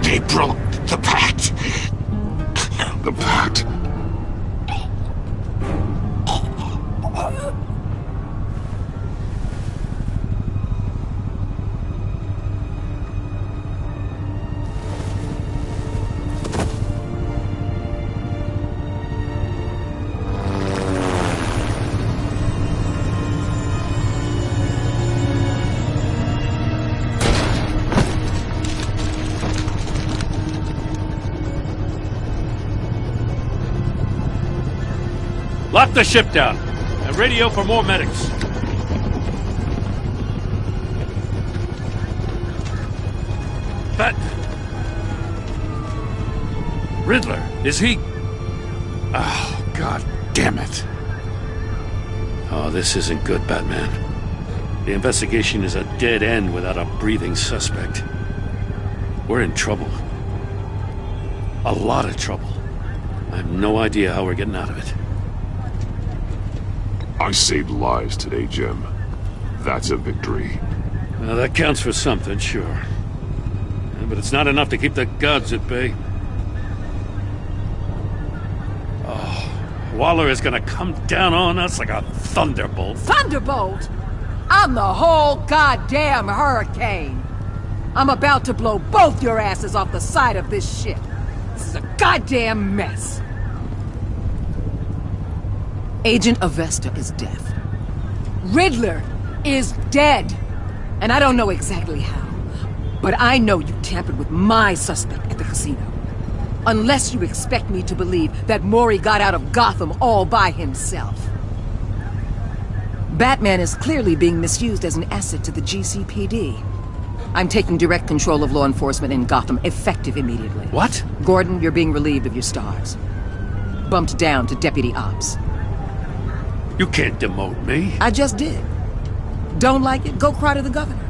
They broke the pact. The pact? Lock the ship down, and radio for more medics. Riddler, is he... Oh, God damn it. Oh, this isn't good, Batman. The investigation is a dead end without a breathing suspect. We're in trouble. A lot of trouble. I have no idea how we're getting out of it. I saved lives today, Jim. That's a victory. Well, that counts for something, sure. Yeah, but it's not enough to keep the gods at bay. Oh, Waller is gonna come down on us like a thunderbolt. Thunderbolt? I'm the whole goddamn hurricane. I'm about to blow both your asses off the side of this ship. This is a goddamn mess. Agent Avesta is dead. Riddler is dead. And I don't know exactly how. But I know you tampered with my suspect at the casino. Unless you expect me to believe that Maury got out of Gotham all by himself. Batman is clearly being misused as an asset to the GCPD. I'm taking direct control of law enforcement in Gotham, effective immediately. What? Gordon, you're being relieved of your stars. Bumped down to Deputy Ops. You can't demote me. I just did. Don't like it? Go cry to the governor.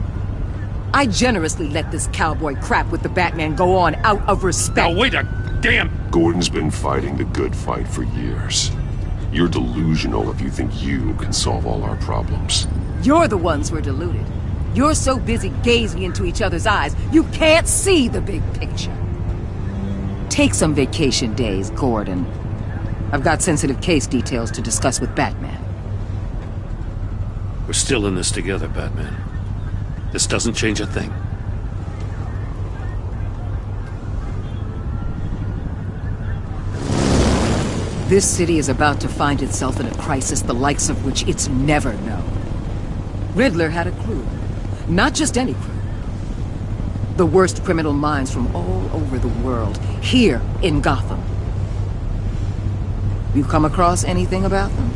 I generously let this cowboy crap with the Batman go on out of respect. Now wait a damn... Gordon's been fighting the good fight for years. You're delusional if you think you can solve all our problems. You're the ones who are deluded. You're so busy gazing into each other's eyes, you can't see the big picture. Take some vacation days, Gordon. I've got sensitive case details to discuss with Batman. We're still in this together, Batman. This doesn't change a thing. This city is about to find itself in a crisis the likes of which it's never known. Riddler had a crew. Not just any crew. The worst criminal minds from all over the world, here in Gotham. You come across anything about them?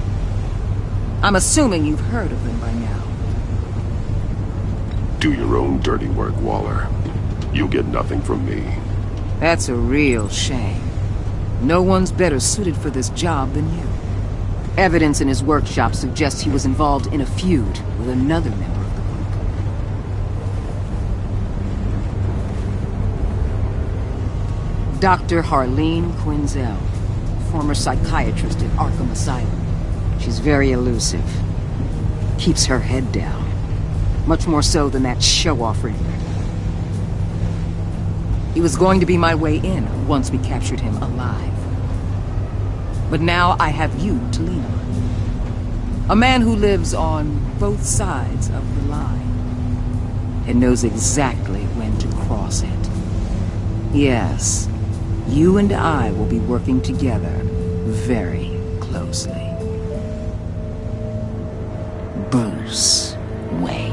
I'm assuming you've heard of them by now. Do your own dirty work, Waller. You'll get nothing from me. That's a real shame. No one's better suited for this job than you. Evidence in his workshop suggests he was involved in a feud with another member of the group. Dr. Harleen Quinzel, former psychiatrist at Arkham Asylum. She's very elusive. Keeps her head down. Much more so than that show-off Riddler. He was going to be my way in once we captured him alive. But now I have you to lean on. A man who lives on both sides of the line. And knows exactly when to cross it. Yes, you and I will be working together very closely. Bruce Wayne.